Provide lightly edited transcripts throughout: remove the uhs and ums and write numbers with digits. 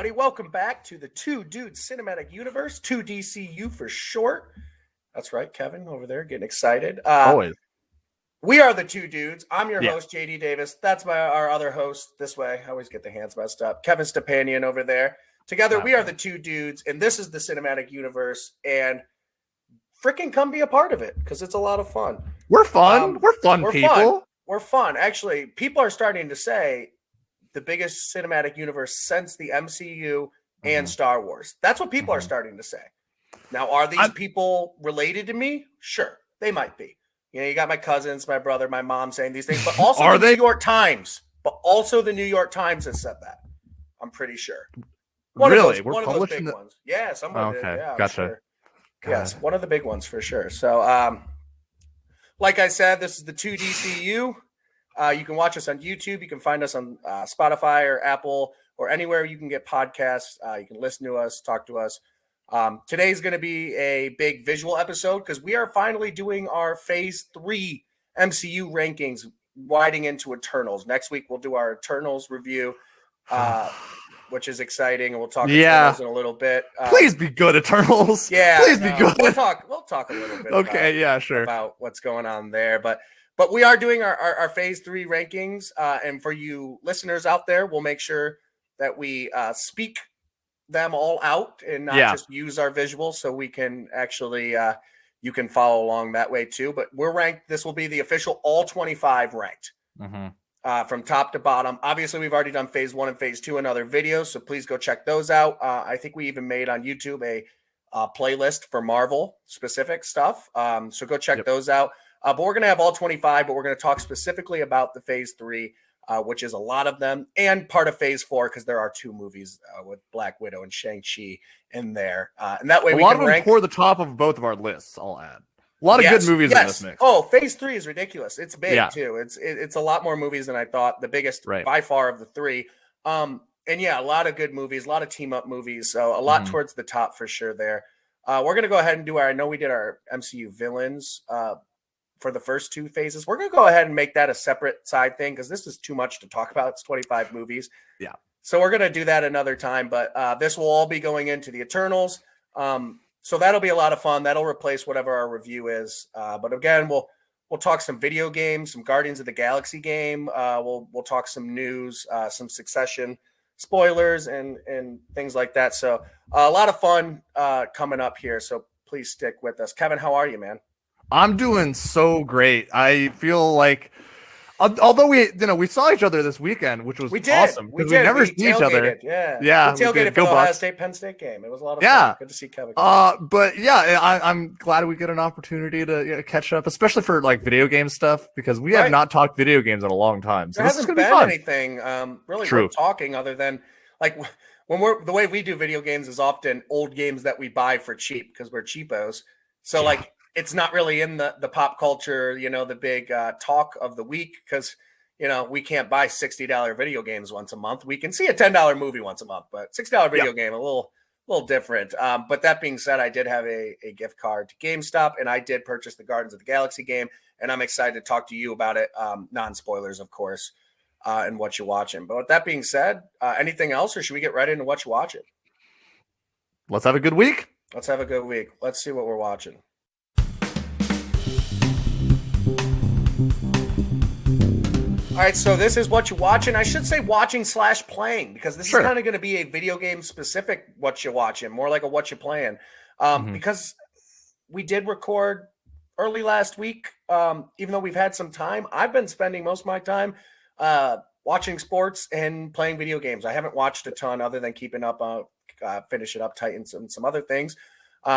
everybody. Welcome back to the Two Dudes Cinematic Universe, 2DCU for short. That's right, Kevin over there getting excited. Always. We are the Two Dudes. I'm your Yeah. host, JD Davis. That's our other host this way. I always get the hands messed up. Kevin Stepanian over there. Together, we are the Two Dudes, and this is the Cinematic Universe, and freaking come be a part of it, because it's a lot of fun. We're fun. We're fun people. We're fun. Actually, people are starting to say the biggest cinematic universe since the MCU and Star Wars. That's what people are starting to say. Now, are these people related to me? Sure, they might be. You know, you got my cousins, my brother, my mom saying these things, but also New York Times. But also the New York Times has said that. I'm pretty sure. One of those big ones. Yeah, someone did. Yeah, gotcha. Sure. Yes, one of the big ones for sure. So, like I said, this is the 2DCU. You can watch us on YouTube. You can find us on Spotify or Apple or anywhere you can get podcasts. You can listen to us, talk to us. Today's going to be a big visual episode because we are finally doing our Phase 3 MCU rankings, widening into Eternals. Next week, we'll do our Eternals review, which is exciting, and we'll talk Eternals in a little bit. Please be good, Eternals. Yeah, please be good. We'll talk a little bit. About what's going on there, but we are doing our Phase 3 rankings, and for you listeners out there, we'll make sure that we speak them all out and not just use our visuals, so we can actually you can follow along that way too. But we're ranked. This will be the official all 25 ranked from top to bottom. Obviously, we've already done Phase 1 and Phase 2 in other videos, so please go check those out. I think we even made on YouTube a playlist for Marvel specific stuff, so go check those out. But we're going to have all 25, but we're going to talk specifically about the Phase 3, which is a lot of them, and part of Phase 4, because there are 2 movies with Black Widow and Shang-Chi in there. And that way we can rank. Pour the top of both of our lists, I'll add. A lot of good movies in this mix. Oh, Phase 3 is ridiculous. It's big, too. It's a lot more movies than I thought. The biggest by far of the 3. And yeah, a lot of good movies, a lot of team-up movies. So a lot towards the top for sure there. We're going to go ahead and do I know we did our MCU villains for the first 2 phases. We're going to go ahead and make that a separate side thing because this is too much to talk about. It's 25 movies. Yeah. So we're going to do that another time, but this will all be going into the Eternals. So that'll be a lot of fun. That'll replace whatever our review is. But again, we'll talk some video games, some Guardians of the Galaxy game. We'll talk some news, some Succession spoilers and things like that. So a lot of fun coming up here. So please stick with us. Kevin, how are you, man? I'm doing so great. I feel like, although we saw each other this weekend, which was awesome. We never see each other. Yeah. We tailgated for the Ohio State Penn State game. It was a lot of fun. Good to see Kevin. But yeah, I'm glad we get an opportunity to catch up, especially for like video game stuff, because we have not talked video games in a long time. So there hasn't been anything really worth talking other than like when the way we do video games is often old games that we buy for cheap because we're cheapos. So like. It's not really in the pop culture, the big talk of the week because, we can't buy $60 video games once a month. We can see a $10 movie once a month, but $60 video game, a little different. But that being said, I did have a gift card to GameStop, and I did purchase the Guardians of the Galaxy game, and I'm excited to talk to you about it. Non-spoilers, of course, and what you're watching. But with that being said, anything else, or should we get right into what you're watching? Let's have a good week. Let's have a good week. Let's see what we're watching. All right, so this is what you're watching. I should say watching/playing because this is kind of going to be a video game specific what you're watching, more like a what you're playing. Because we did record early last week, even though we've had some time. I've been spending most of my time watching sports and playing video games. I haven't watched a ton other than keeping up, finishing up Titans and some other things,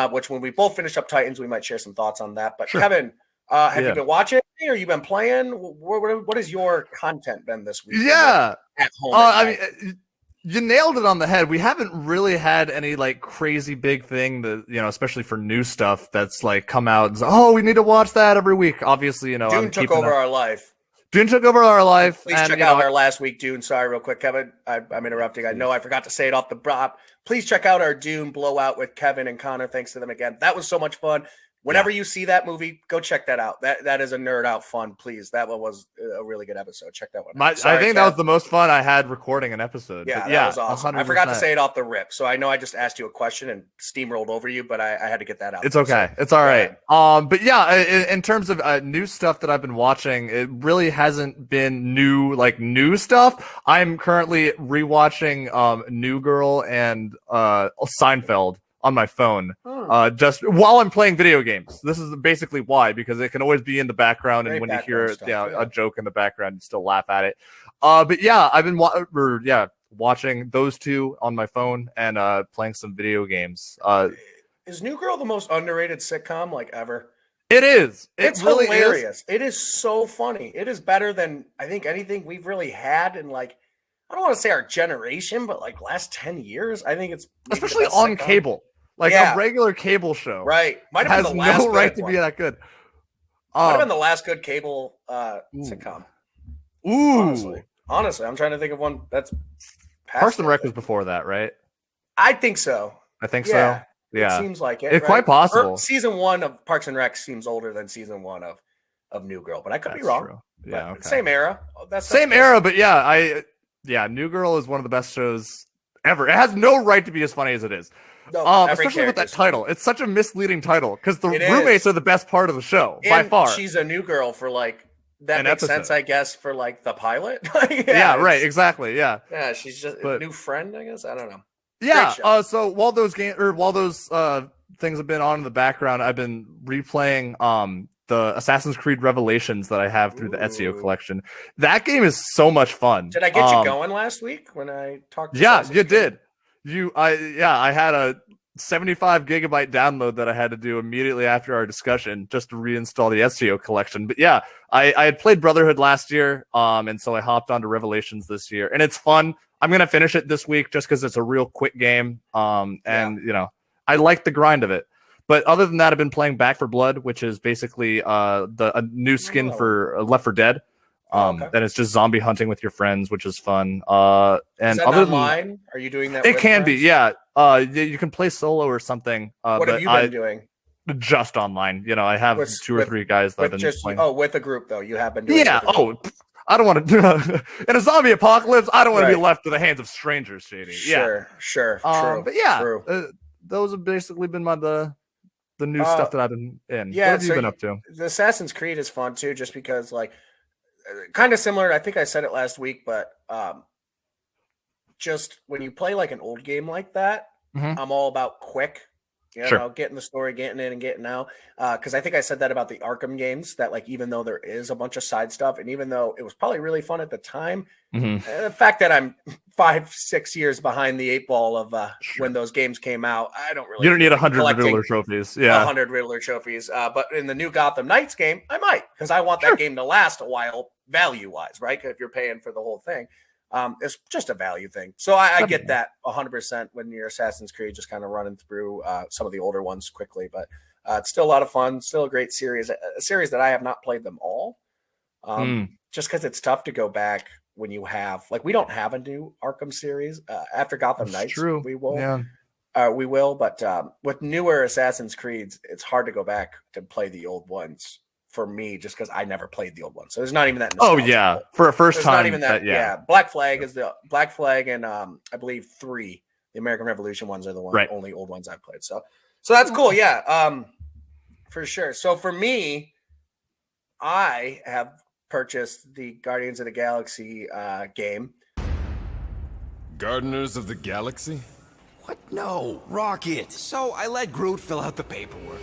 which when we both finish up Titans, we might share some thoughts on that. But Kevin, have you been watching or you been playing? What has your content been this week? Yeah. At home. I mean, you nailed it on the head. We haven't really had any like crazy big thing that, especially for new stuff that's like come out and say, oh, we need to watch that every week. Obviously, Dune took over our life. Dune took over our life. Please check out our last week Dune. Sorry, real quick, Kevin. I'm interrupting. I know I forgot to say it off the prop. Please check out our Dune blowout with Kevin and Connor. Thanks to them again. That was so much fun. Whenever you see that movie, go check that out. That is a nerd out fun, please. That one was a really good episode. Check that one out. I think that was the most fun I had recording an episode. Yeah, but that was awesome. 100%. I forgot to say it off the rip, so I know I just asked you a question and steamrolled over you, but I had to get that out. It's okay. It's all right. But yeah, in terms of new stuff that I've been watching, it really hasn't been new stuff. I'm currently rewatching New Girl and Seinfeld on my phone, just while I'm playing video games. This is basically why, because it can always be in the background, and when you hear a joke in the background, you still laugh at it. But yeah, I've been watching those two on my phone and playing some video games. Is New Girl the most underrated sitcom like ever? It is. It's really hilarious. It is so funny. It is better than I think anything we've really had in like, I don't want to say our generation, but like last 10 years. I think it's especially on cable. Like a regular cable show. Right. Might have been the last no right to be that good. Might have been the last good cable sitcom. Ooh. Honestly, I'm trying to think of one that's Parks and Rec was before that, right? I think so. So. Yeah. It seems like it. It's quite possible. Season 1 of Parks and Rec seems older than season 1 of New Girl, but I could be wrong. True. Yeah. Okay. Same era. That's same era, but New Girl is one of the best shows ever. It has no right to be as funny as it is. No, especially with that title. It's such a misleading title because the roommates are the best part of the show by far. She's a new girl for like that makes sense, I guess, for like the pilot. Right, exactly. Yeah. Yeah, she's just a new friend, I guess. I don't know. Yeah. So while those things have been on in the background, I've been replaying the Assassin's Creed Revelations that I have through the Ezio collection. That game is so much fun. Did I get you going last week when I talked to you did. I had a 75 gigabyte download that I had to do immediately after our discussion just to reinstall the Ezio collection. But yeah, I had played Brotherhood last year, and so I hopped onto Revelations this year, and it's fun. I'm gonna finish it this week just because it's a real quick game, and I like the grind of it. But other than that, I've been playing Back for Blood, which is basically a new skin for Left 4 Dead. Then it's just zombie hunting with your friends, which is fun. And is that online? Are you doing that? It can be, yeah. You can play solo or something. What have you been doing? Just online. I have two or three guys that I've been playing. Oh, with a group though. You have been doing. Yeah. I don't want to in a zombie apocalypse. I don't want to be left to the hands of strangers, Shady. Sure. True. But yeah, those have basically been the new stuff that I've been in. Yeah, what have you been up to? The Assassin's Creed is fun too, just because like kind of similar. I think I said it last week, but just when you play like an old game like that, I'm all about quick. Getting the story, getting in and getting out. Because I think I said that about the Arkham games, that like even though there is a bunch of side stuff, and even though it was probably really fun at the time, the fact that I'm 5-6 years behind the 8 ball of when those games came out, I don't really. You don't need 100 Riddler trophies. Yeah, 100 Riddler trophies. But in the new Gotham Knights game, I might, because I want that game to last a while, value wise, right? If you're paying for the whole thing. It's just a value thing. So I get that 100% when you're Assassin's Creed, just kind of running through some of the older ones quickly, but it's still a lot of fun. Still a great series, a series that I have not played them all. Just because it's tough to go back when you have, like, we don't have a new Arkham series after Gotham Knights. True. We will. We will, but with newer Assassin's Creeds, it's hard to go back to play the old ones. For me, just because I never played the old one, so there's not even that. Oh yeah, for a first time, not even that. Yeah, Black Flag is the Black Flag, and I believe 3, the American Revolution ones are the only old ones I've played. So that's cool. Yeah, for sure. So for me, I have purchased the Guardians of the Galaxy game. Gardeners of the Galaxy? What? No, Rocket. So I let Groot fill out the paperwork.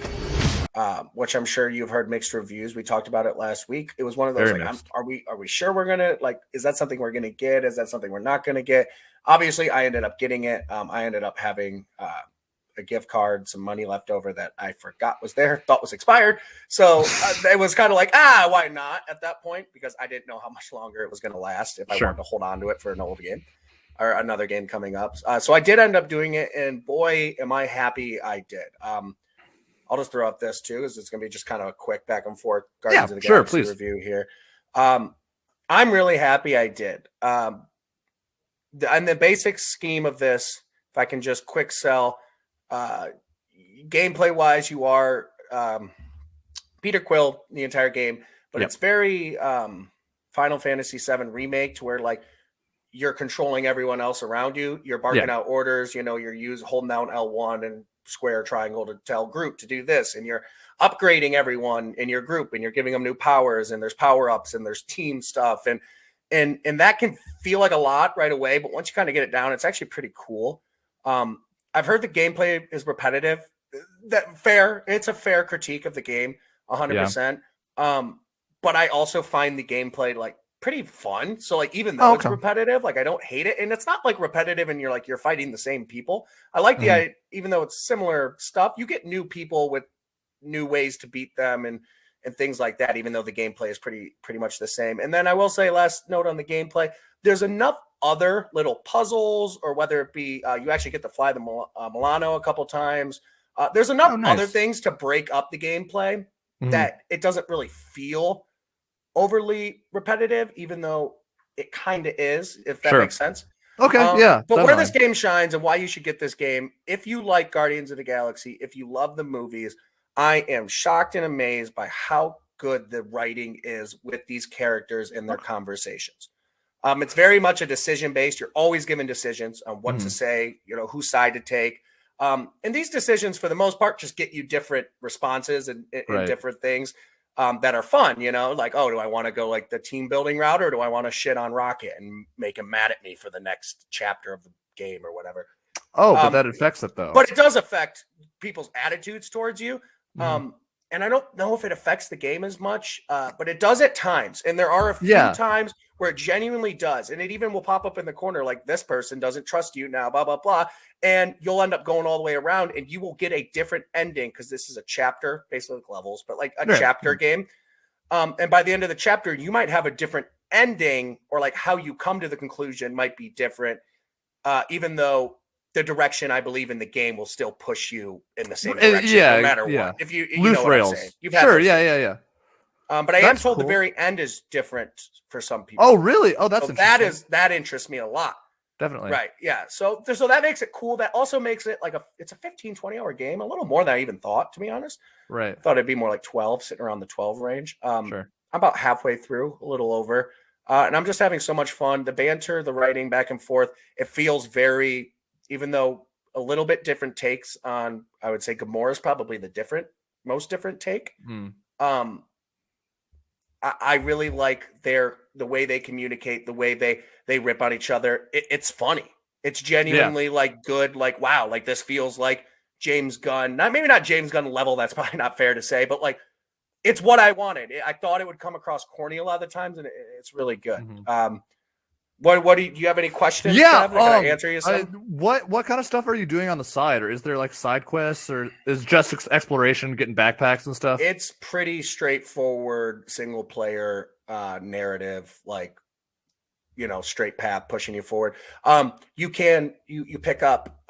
Which I'm sure you've heard mixed reviews. We talked about it last week. It was one of those are we sure we're gonna is that something we're gonna get? Is that something we're not gonna get? Obviously, I ended up getting it. I ended up having a gift card, some money left over that I forgot was there, thought was expired. So it was kind of like, why not at that point? Because I didn't know how much longer it was gonna last if I wanted to hold on to it for an old game or another game coming up. So I did end up doing it, and boy, am I happy I did. I'll just throw out this too, because it's going to be just kind of a quick back and forth Guardians of the Galaxy review here. I'm really happy I did. And the basic scheme of this, if I can just quick sell, gameplay wise, you are Peter Quill the entire game, but Yep. it's very Final Fantasy VII Remake, to where like you're controlling everyone else around you. You're barking out orders. You're holding down L1 and square triangle to tell Groot to do this, and you're upgrading everyone in your group, and you're giving them new powers, and there's power ups, and there's team stuff, and that can feel like a lot right away, but once you kind of get it down, it's actually pretty cool. I've heard the gameplay is repetitive. It's a fair critique of the game, 100%. But I also find the gameplay like pretty fun. So like, even though it's repetitive, like I don't hate it, and it's not like repetitive and you're fighting the same people. I like even though it's similar stuff, you get new people with new ways to beat them and things like that, even though the gameplay is pretty much the same. And then I will say, last note on the gameplay, there's enough other little puzzles, or whether it be you actually get to fly the Milano a couple times. There's enough other things to break up the gameplay that it doesn't really feel overly repetitive, even though it kind of is, if that makes sense. Okay, But where this game shines and why you should get this game, if you like Guardians of the Galaxy, if you love the movies, I am shocked and amazed by how good the writing is with these characters in their conversations. It's very much a decision-based. You're always given decisions on what to say, whose side to take. And these decisions, for the most part, just get you different responses and different things that are fun, like, oh, do I want to go like the team building route, or do I want to shit on Rocket and make him mad at me for the next chapter of the game or whatever? Oh, but that affects it, though. But it does affect people's attitudes towards you. And I don't know if it affects the game as much, but it does at times. And there are a few times where it genuinely does. And it even will pop up in the corner like, this person doesn't trust you now, blah, blah, blah. And you'll end up going all the way around, and you will get a different ending, because this is a chapter, basically like levels, but like a chapter game. And by the end of the chapter, you might have a different ending, or like how you come to the conclusion might be different, even though the direction, I believe, in the game will still push you in the same direction, no matter what. If you know what I'm saying. You've had but I am told the very end is different for some people. Oh, really? Oh, that's interesting. That interests me a lot. Definitely. Right. Yeah. So that makes it cool. That also makes it like it's a 15, 20-hour game, a little more than I even thought, to be honest. Right. I thought it'd be more like 12, sitting around the 12 range. I'm about halfway through, a little over. And I'm just having so much fun. The banter, the writing back and forth, it feels very, even though a little bit different takes on, I would say Gamora's probably the most different take. I really like the way they communicate, the way they rip on each other. It's funny. It's genuinely like good, like, wow, like this feels like James Gunn, maybe not James Gunn level. That's probably not fair to say, but like, it's what I wanted. I thought it would come across corny a lot of the times, and it's really good. What do you have any questions? Yeah, Can I answer you some? What kind of stuff are you doing on the side, or is there like side quests, or is just exploration, getting backpacks and stuff? It's pretty straightforward single player narrative, like, straight path pushing you forward. You pick up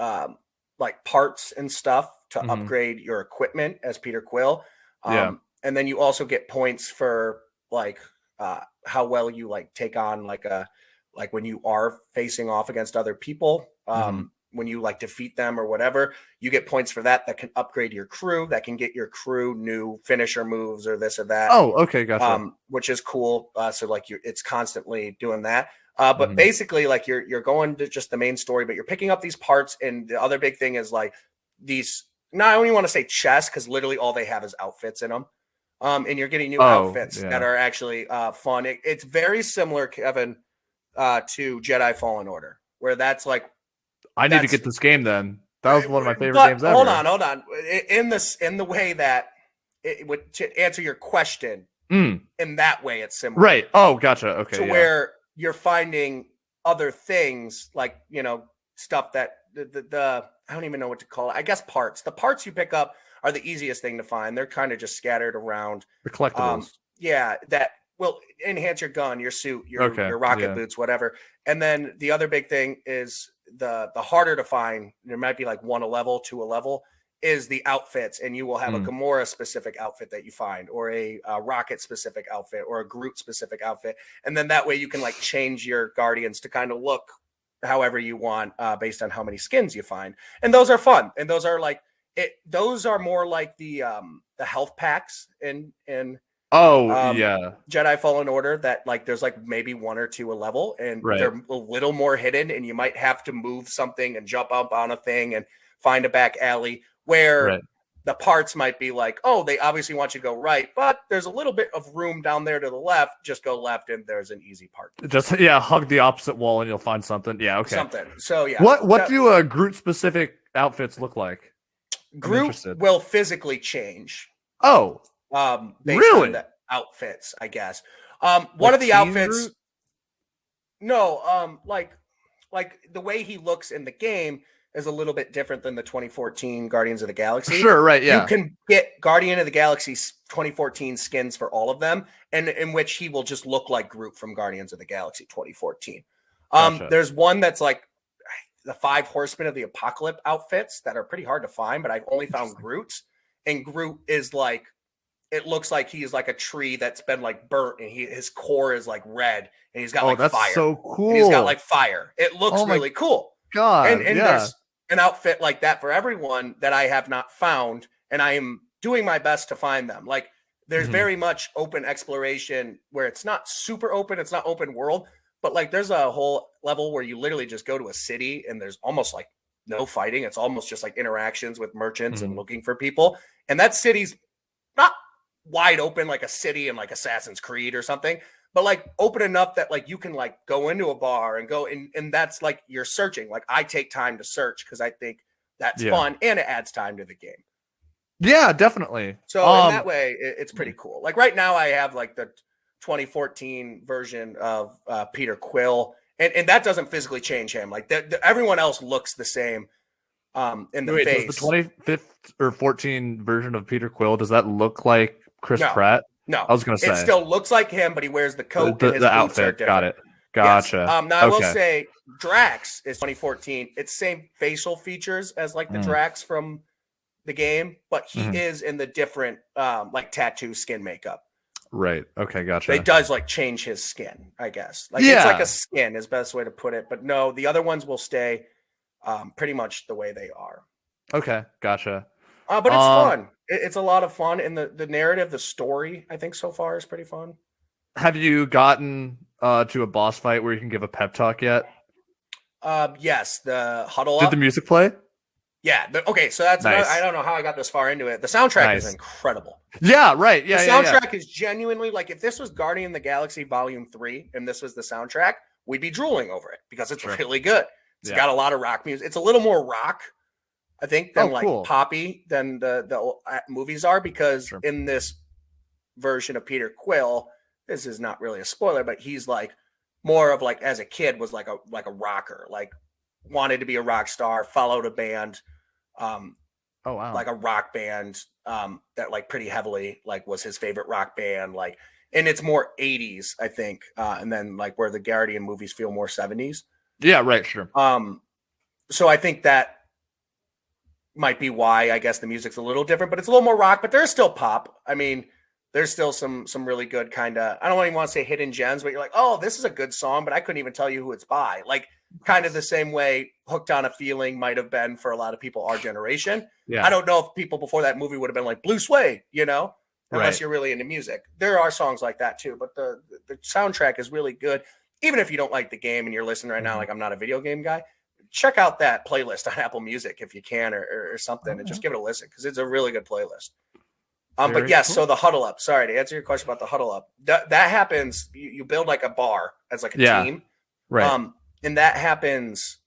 like parts and stuff to upgrade your equipment as Peter Quill. And then you also get points for like how well you like take on like when you are facing off against other people, when you like defeat them or whatever, you get points for that can upgrade your crew, that can get your crew new finisher moves or this or that. Oh, okay, gotcha. Which is cool. So like it's constantly doing that. But basically like you're going to just the main story, but you're picking up these parts. And the other big thing is like these, I don't even want to say chests, because literally all they have is outfits in them. And you're getting new outfits that are actually fun. It's very similar, Kevin, to Jedi Fallen Order, where that's like, I need to get this game then. That was one of my favorite games ever. Hold on. In the way that it would, to answer your question, in that way it's similar. Right. Oh, gotcha. Okay. To where you're finding other things like, stuff that the I don't even know what to call it. I guess parts. The parts you pick up are the easiest thing to find. They're kind of just scattered around. The collectibles. That will enhance your gun, your suit, your rocket boots, whatever. And then the other big thing is the harder to find. There might be like 1 a level, 2 a level, is the outfits, and you will have a Gamora specific outfit that you find, or a Rocket specific outfit, or a Groot specific outfit. And then that way you can like change your Guardians to kind of look however you want, based on how many skins you find. And those are fun. And those are like, those are more like the health packs in Jedi Fallen Order, that like there's like maybe 1 or 2 a level, and they're a little more hidden, and you might have to move something and jump up on a thing and find a back alley where the parts might be like, oh, they obviously want you to go right, but there's a little bit of room down there to the left. Just go left, and there's an easy part. Just hug the opposite wall, and you'll find something. Yeah, okay. Something. So yeah. What do Groot specific outfits look like? Groot will physically change. Oh. Based on the outfits, I guess. One of the outfits. Groot? No, like the way he looks in the game is a little bit different than the 2014 Guardians of the Galaxy. Sure, right, yeah. You can get Guardian of the Galaxy 2014 skins for all of them, and in which he will just look like Groot from Guardians of the Galaxy 2014. Gotcha. There's one that's like the 5 Horsemen of the Apocalypse outfits that are pretty hard to find, but I've only found Groot's, and Groot is like, it looks like he's like a tree that's been like burnt, and his core is like red, and he's got like that's fire. So cool. And he's got like fire. It looks really cool. God, and there's an outfit like that for everyone that I have not found, and I am doing my best to find them. Like there's very much open exploration where it's not super open, it's not open world, but like there's a whole level where you literally just go to a city and there's almost like no fighting. It's almost just like interactions with merchants and looking for people. And that city's not wide open like a city in like Assassin's Creed or something, but like open enough that like you can like go into a bar and go in, and that's like you're searching. Like I take time to search because I think that's fun and it adds time to the game. Yeah, definitely. So in that way, it's pretty cool. Like right now I have like the 2014 version of Peter Quill, and that doesn't physically change him. Like everyone else looks the same in the face. Does the 25th or 14 version of Peter Quill, does that look like Chris Pratt? No, I was going to say it still looks like him, but he wears the coat and his the boots outfit. are different. Got it. Gotcha. Yes. Now I will say Drax is 2014. It's same facial features as like the Drax from the game, but he is in the different like tattoo skin makeup. Right. Okay. Gotcha. It does like change his skin, I guess. Like it's like a skin is the best way to put it. But no, the other ones will stay pretty much the way they are. Okay. Gotcha. But it's fun. It's a lot of fun. And the narrative, the story, I think so far is pretty fun. Have you gotten to a boss fight where you can give a pep talk yet? Yes. The huddle Did up. the music play? Yeah. Okay. So that's nice. I don't know how I got this far into it. The soundtrack is incredible. Yeah. Right. Yeah. The soundtrack is genuinely like if this was Guardian of the Galaxy Volume 3 and this was the soundtrack, we'd be drooling over it because it's really good. It's got a lot of rock music. It's a little more rock, I think, than poppy than the movies are, because in this version of Peter Quill, this is not really a spoiler, but he's like more of like as a kid was like a rocker, like wanted to be a rock star, followed a band, like a rock band that like pretty heavily like was his favorite rock band, like, and it's more 80s, I think, and then like where the Guardian movies feel more 70s. Yeah, right, sure. So I think that might be why I guess the music's a little different, but it's a little more rock, but there's still pop. I mean, there's still some really good kind of, I don't even want to say hidden gems, but you're like, oh, this is a good song, but I couldn't even tell you who it's by. Like kind of the same way Hooked on a Feeling might have been for a lot of people our generation. Yeah. I don't know if people before that movie would have been like Blue Suede, you know, unless you're really into music. There are songs like that too, but the soundtrack is really good. Even if you don't like the game and you're listening right now, like I'm not a video game guy, check out that playlist on Apple Music if you can, or something, and just give it a listen because it's a really good playlist. But yes, so the huddle up. Sorry to answer your question about the huddle up. That happens. You build like a bar as like a team, right? And that happens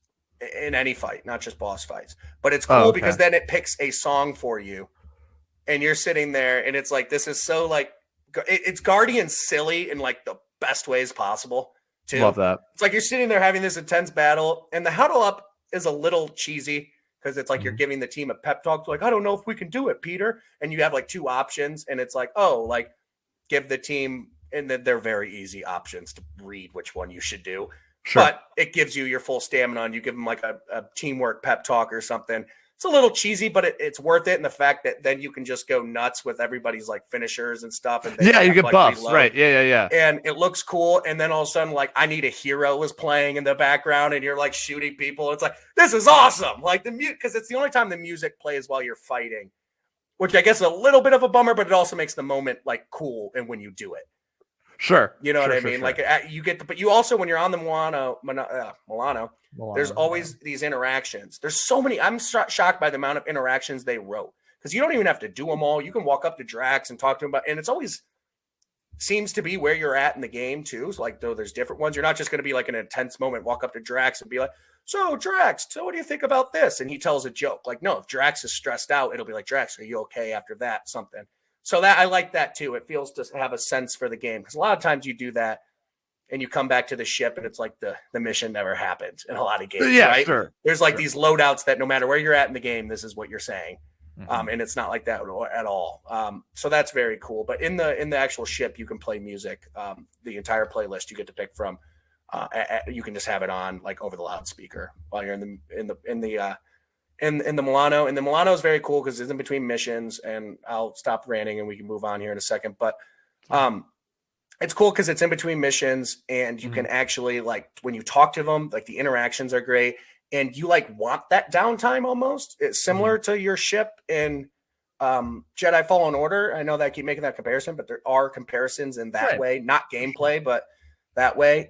in any fight, not just boss fights. But it's cool because then it picks a song for you, and you're sitting there, and it's like this is so like it's Guardian silly in like the best ways possible. Too. Love that. It's like you're sitting there having this intense battle, and the huddle up is a little cheesy because it's like you're giving the team a pep talk. Like, I don't know if we can do it, Peter. And you have like 2 options, and it's like, oh, like give the team, and then they're very easy options to read which one you should do. Sure. But it gives you your full stamina, and you give them like a teamwork pep talk or something. it's a little cheesy, but it's worth it. And the fact that then you can just go nuts with everybody's like finishers and stuff. And you get like buffs, reload. right? Yeah. And it looks cool. And then all of a sudden, like, I Need a Hero is playing in the background, and you're like shooting people. It's like, this is awesome. Like the music, because it's the only time the music plays while you're fighting, which I guess is a little bit of a bummer, but it also makes the moment like cool. And when you do it. Sure. You know what I mean? Sure. Like you get, but you also, when you're on the Milano, there's always these interactions. There's so many. I'm shocked by the amount of interactions they wrote, because you don't even have to do them all. You can walk up to Drax and talk to him about, and it's always seems to be where you're at in the game too. So like, though there's different ones, you're not just going to be like an intense moment, walk up to Drax and be like, so Drax, so what do you think about this? And he tells a joke. Like, no, if Drax is stressed out, it'll be like, Drax, are you okay after that? Something. So that I like that too. It feels to have a sense for the game, because a lot of times you do that and you come back to the ship and it's like the mission never happened in a lot of games. Yeah, right? Sure. There's like these loadouts that no matter where you're at in the game, this is what you're saying. And it's not like that at all. So that's very cool. But in the actual ship, you can play music. The entire playlist you get to pick from. You can just have it on like over the loudspeaker while you're in the Milano. And the Milano is very cool because it's in between missions, and I'll stop ranting and we can move on here in a second. But it's cool because it's in between missions, and you can actually, like, when you talk to them, like the interactions are great, and you like want that downtime almost. It's similar to your ship in Jedi Fallen Order. I know that I keep making that comparison, but there are comparisons in that way, not gameplay, but that way.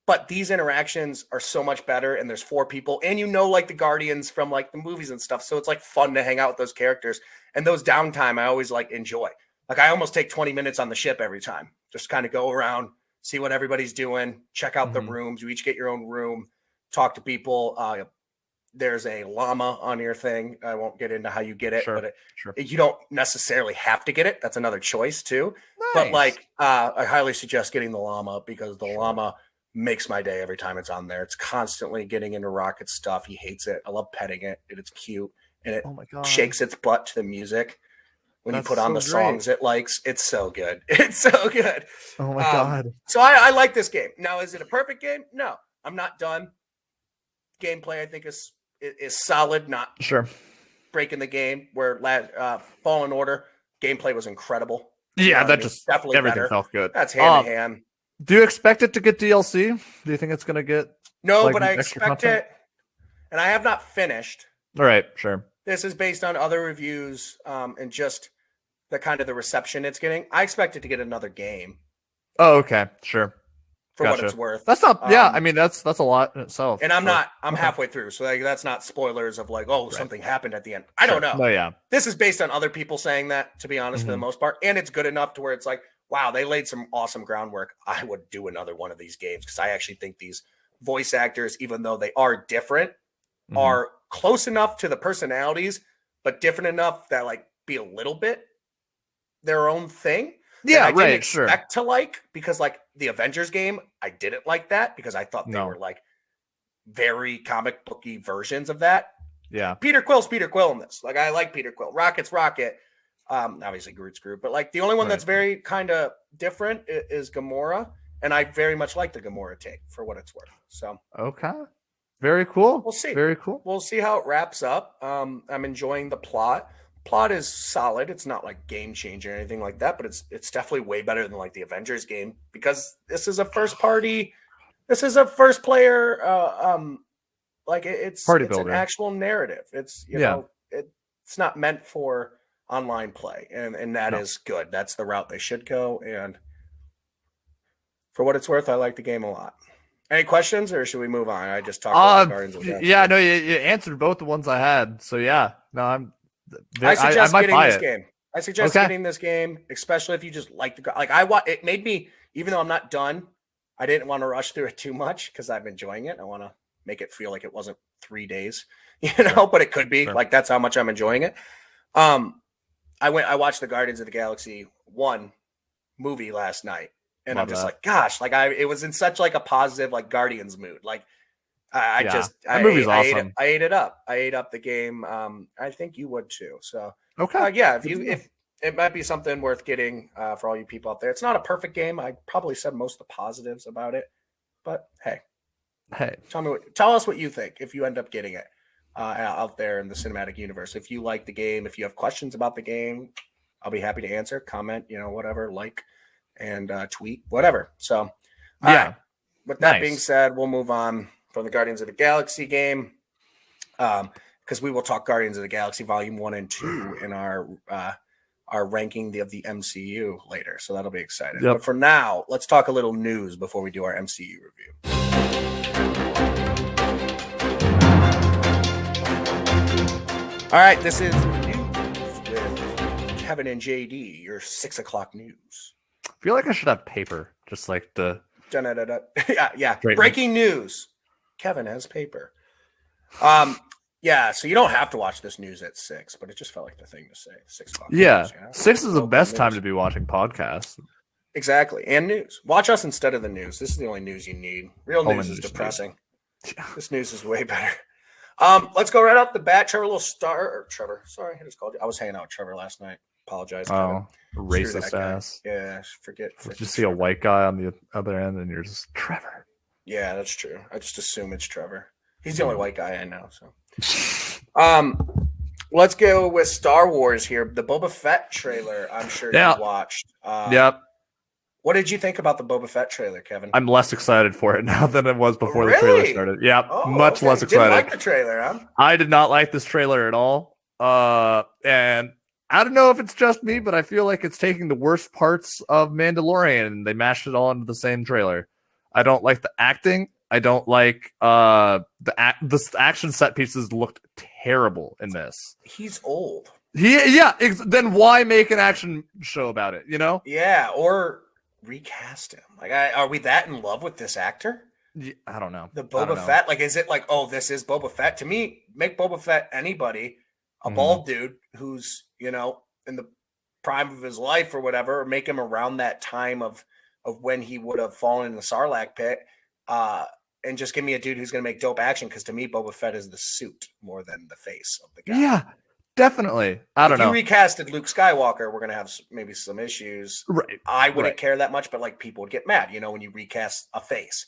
But these interactions are so much better, and there's 4 people, and like the Guardians from like the movies and stuff. So it's like fun to hang out with those characters, and those downtime I always like enjoy. Like I almost take 20 minutes on the ship every time, just kind of go around, see what everybody's doing, check out the rooms. You each get your own room, talk to people. There's a llama on your thing. I won't get into how you get it, but you don't necessarily have to get it. That's another choice too. Nice. But like, I highly suggest getting the llama, because the llama makes my day every time it's on there. It's constantly getting into Rocket stuff. He hates it. I love petting it. It's cute, and it shakes its butt to the music when you put on the songs it likes. It's so good. It's so good. Oh my God. So I like this game. Now, is it a perfect game? No, I'm not done. Gameplay, I think, is solid, not breaking the game. Where Fallen Order gameplay was incredible. Yeah, that just definitely everything better. Felt good. That's hand in hand. Do you expect it to get DLC? Do you think it's going to get? No, but I expect it, and I have not finished. All right, sure. This is based on other reviews and just the kind of the reception it's getting. I expect it to get another game. Oh, okay, sure. For what it's worth. That's not. Yeah, I mean that's a lot in itself. And I'm halfway through, so like, that's not spoilers of like, something happened at the end. I don't know. No, yeah. This is based on other people saying that, to be honest, for the most part, and it's good enough to where it's like, wow, they laid some awesome groundwork. I would do another one of these games, because I actually think these voice actors, even though they are different, are close enough to the personalities, but different enough that like be a little bit their own thing. Yeah, I didn't expect to like, because like the Avengers game, I didn't like that because I thought they were like very comic booky versions of that. Yeah. Peter Quill's Peter Quill in this. Like I like Peter Quill. Rocket's Rocket. Obviously Groot's Groot, but like the only one that's very kind of different is Gamora, and I very much like the Gamora take, for what it's worth. So okay, very cool. We'll see. Very cool. We'll see how it wraps up. I'm enjoying the plot. Plot is solid. It's not like game changer or anything like that, but it's definitely way better than like the Avengers game, because this is a first party. This is a first player. Like it's an actual narrative. It's you know it's not meant for online play, and that is good. That's the route they should go, and for what it's worth, I like the game a lot. Any questions, or should we move on? I just talked about Guardians of the Galaxy. Yeah, no, you answered both the ones I had, so yeah, no, I suggest getting this game. I suggest getting this game, especially if you just like it made me, even though I'm not done, I didn't want to rush through it too much because I'm enjoying it. I want to make it feel like it wasn't 3 days, but it could be like, that's how much I'm enjoying it. I watched the Guardians of the Galaxy 1 movie last night, and I'm just like, gosh, like it was in such like a positive, like Guardians mood. Like that movie's awesome. I ate it up. I ate up the game. I think you would too. So if it might be something worth getting for all you people out there. It's not a perfect game. I probably said most of the positives about it, but hey, tell us what you think if you end up getting it. out there in the cinematic universe. If you like the game, if you have questions about the game, I'll be happy to answer, comment, whatever, like, and tweet, whatever. So, yeah. Right. With that being said, we'll move on from the Guardians of the Galaxy game, because we will talk Guardians of the Galaxy Volume 1 and 2 in our ranking of the MCU later. So that'll be exciting. Yep. But for now, let's talk a little news before we do our MCU review. All right, this is news with Kevin and JD, your 6 o'clock news. I feel like I should have paper, just like the... Yeah. Breaking news. Kevin has paper. Yeah, so you don't have to watch this news at 6, but it just felt like the thing to say. 6 o'clock. Yeah, news, 6 is the best time to be watching podcasts. Exactly, and news. Watch us instead of the news. This is the only news you need. Real news is depressing. Yeah. This news is way better. Let's go right off the bat. Trevor. Sorry, I just called you. I was hanging out with Trevor last night. Apologize. Oh, racist ass. Yeah, forget. Just see a white guy on the other end, and you're just Trevor. Yeah, that's true. I just assume it's Trevor. He's the only white guy I know. So, let's go with Star Wars here. The Boba Fett trailer. I'm sure you watched. Yep. What did you think about the Boba Fett trailer, Kevin? I'm less excited for it now than it was before the trailer started. Yeah, much less excited. Didn't like the trailer, huh? I did not like this trailer at all. And I don't know if it's just me, but I feel like it's taking the worst parts of Mandalorian and they mashed it all into the same trailer. I don't like the acting. I don't like the action set pieces looked terrible in this. He's old. Then why make an action show about it? Yeah, or recast him. Like, are we that in love with this actor? Yeah, I don't know. The Boba Fett. Like, is it like, oh, this is Boba Fett? To me, make Boba Fett anybody, a bald dude who's in the prime of his life or whatever, or make him around that time of when he would have fallen in the Sarlacc pit. And just give me a dude who's going to make dope action, because to me, Boba Fett is the suit more than the face of the guy. Yeah, definitely. I don't know. If you recasted Luke Skywalker, we're going to have maybe some issues. Right. I wouldn't care that much, but like people would get mad, when you recast a face.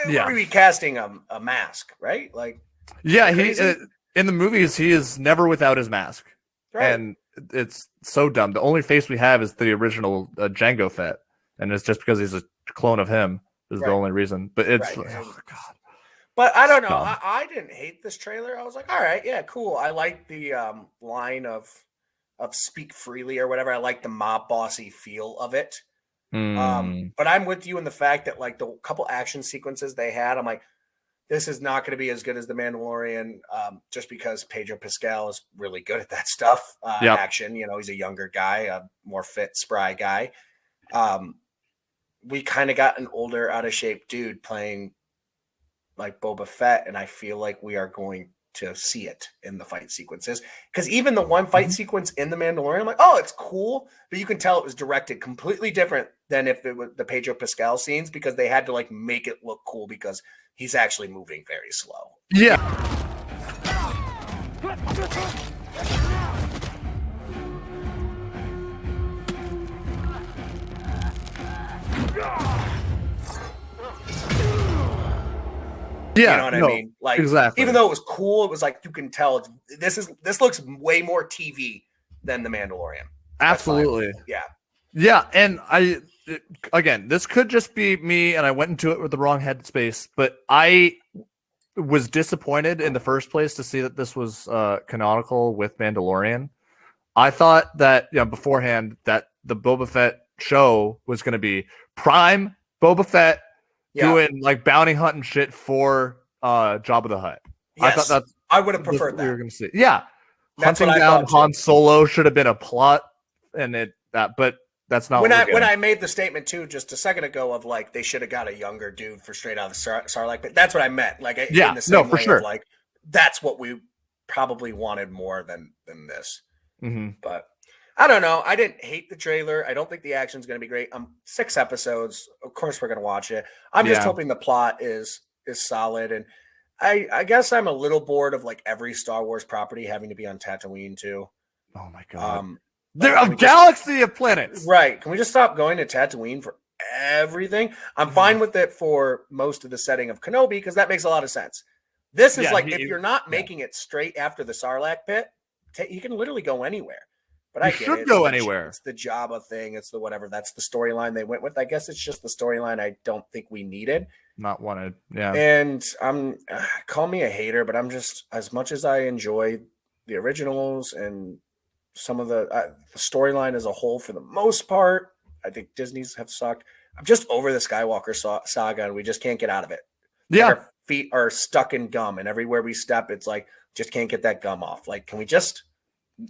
Yeah. We're recasting a mask, right? Like, yeah, he in the movies he is never without his mask, right. And it's so dumb. The only face we have is the original Jango Fett, and it's just because he's a clone of him. Is the only reason, but it's oh god. But I don't know. I didn't hate this trailer. I was like, all right, yeah, cool. I like the line of speak freely or whatever. I like the mob bossy feel of it. But I'm with you in the fact that like the couple action sequences they had, I'm like, this is not going to be as good as The Mandalorian, just because Pedro Pascal is really good at that stuff. Action, he's a younger guy, a more fit, spry guy. We kind of got an older, out of shape dude playing like Boba Fett, and I feel like we are going to see it in the fight sequences. Because even the one fight sequence in The Mandalorian, I'm like, oh, it's cool, but you can tell it was directed completely different than if it was the Pedro Pascal scenes, because they had to like make it look cool because he's actually moving very slow. Yeah. Yeah, you know what I mean? Like, exactly. Even though it was cool, it was like you can tell this looks way more TV than The Mandalorian. Absolutely. Yeah, and again, this could just be me, and I went into it with the wrong headspace, but I was disappointed in the first place to see that this was canonical with Mandalorian. I thought that beforehand that the Boba Fett show was going to be prime Boba Fett doing like bounty hunting shit for Jabba the Hutt. Yes, I would have preferred that. We were going to see, hunting down Han Solo should have been a plot, and but that's not. When I made the statement too, just a second ago, of like they should have got a younger dude for straight out of the Sarlacc, but that's what I meant. Like, in the same way sure. Of like that's what we probably wanted more than this. But I don't know. I didn't hate the trailer. I don't think the action's going to be great. 6 episodes. Of course, we're going to watch it. I'm just hoping the plot is solid. And I guess I'm a little bored of like every Star Wars property having to be on Tatooine too. Oh my god. They're a galaxy of planets. Right. Can we just stop going to Tatooine for everything? I'm fine with it for most of the setting of Kenobi, because that makes a lot of sense. This is if you're not making it straight after the Sarlacc pit, you can literally go anywhere. But I should go anywhere. It's the Jabba thing. It's the whatever. That's the storyline they went with. I guess it's just the storyline I don't think we needed. Not wanted. Yeah. And call me a hater, but I'm just, as much as I enjoy the originals and some of the storyline as a whole for the most part, I think Disney's have sucked. I'm just over the Skywalker saga, and we just can't get out of it. Yeah. Our feet are stuck in gum, and everywhere we step, it's like, just can't get that gum off. Like, can we just...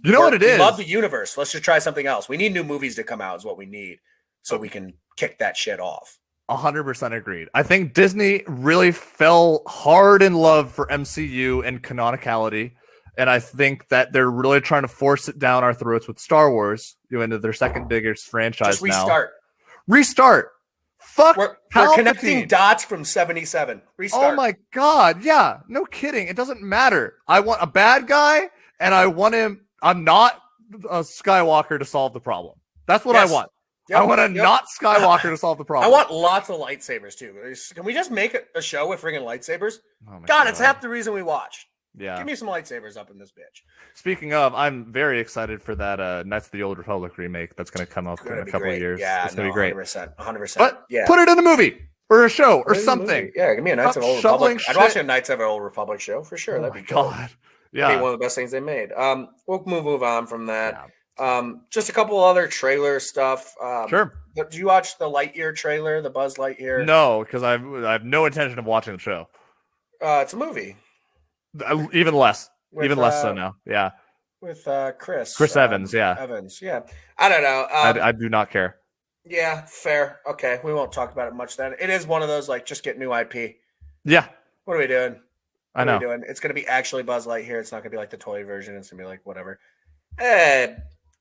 You know what it is? We love the universe. Let's just try something else. We need new movies to come out is what we need so we can kick that shit off. 100% agreed. I think Disney really fell hard in love for MCU and canonicality. And I think that they're really trying to force it down our throats with Star Wars, into their second biggest franchise now. Restart. Fuck. We're connecting dots from 77. Restart. Oh my God. Yeah. No kidding. It doesn't matter. I want a bad guy, and I want him. I'm not a Skywalker to solve the problem. That's what I want. Yep, I want not Skywalker to solve the problem. I want lots of lightsabers too. Can we just make a show with friggin' lightsabers? Oh God, it's half the reason we watch. Yeah. Give me some lightsabers up in this bitch. Speaking of, I'm very excited for that Knights of the Old Republic remake that's going to come up in a couple of years. Yeah, it's going to be great. 100%. But put it in a movie or a show or something. Yeah, give me a Knights of Old Republic. I'd watch a Knights of Old Republic show for sure. That'd be cool. God. Yeah. That'd be one of the best things they made. We'll move on from that. Yeah. Just a couple other trailer stuff. Sure. Did you watch the Lightyear trailer, the Buzz Lightyear? No, because I have no intention of watching the show. It's a movie. Even less. Even less so now. Yeah. With Chris Evans. Yeah. Evans. Yeah. I don't know. I do not care. Yeah. Fair. Okay. We won't talk about it much then. It is one of those just get new IP. Yeah. What are we doing? I know. It's going to be actually Buzz Lightyear. It's not going to be like the toy version. It's going to be like whatever.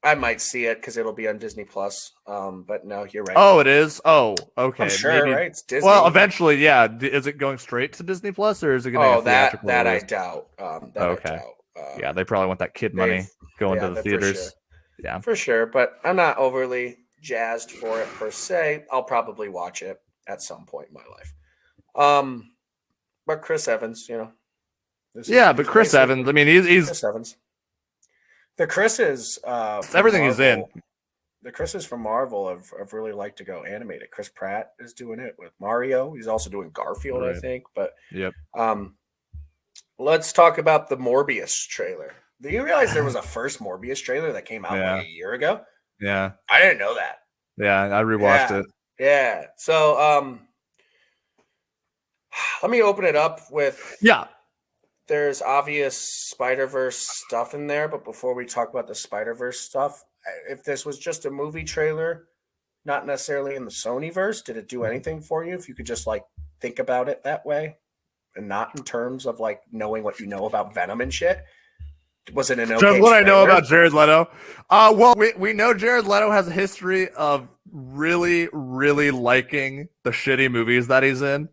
I might see it because it'll be on Disney Plus. But no, you're right. Oh, it is? Oh, okay. I'm sure, right? It's Disney. Well, eventually, yeah. Is it going straight to Disney Plus, or is it going to theatrical that I doubt. Okay. Yeah, they probably want that kid money going to the theaters. For sure. Yeah. For sure. But I'm not overly jazzed for it per se. I'll probably watch it at some point in my life. But Chris Evans, but Chris Evans. I mean, he's Chris Evans. The Chris's, everything he's in. The Chris's from Marvel have really liked to go animated. Chris Pratt is doing it with Mario. He's also doing Garfield, I think. But let's talk about the Morbius trailer. Do you realize there was a first Morbius trailer that came out like a year ago? Yeah, I didn't know that. Yeah, I rewatched it. Yeah. So, let me open it up with There's obvious Spider-Verse stuff in there, but before we talk about the Spider-Verse stuff, if this was just a movie trailer, not necessarily in the Sonyverse, did it do anything for you? If you could just think about it that way, and not in terms of knowing what you know about Venom and shit. Was it an okay just what trailer? I know about Jared Leto? Well, we know Jared Leto has a history of really, really liking the shitty movies that he's in.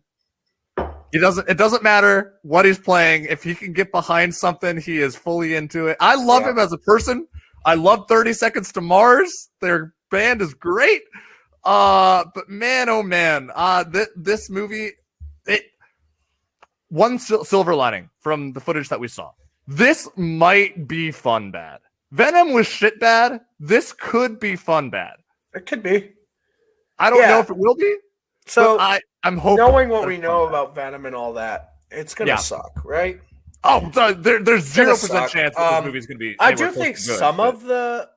It doesn't matter what he's playing. If he can get behind something, he is fully into it. I love him as a person. I love 30 Seconds to Mars. Their band is great. But man, oh man, this movie, one silver lining from the footage that we saw. This might be fun bad. Venom was shit bad. This could be fun bad. It could be. I don't know if it will be. So I'm hoping, knowing what we know about Venom and all that, it's gonna suck, right? Oh, there's 0% chance that this movie's gonna be. I do think some of the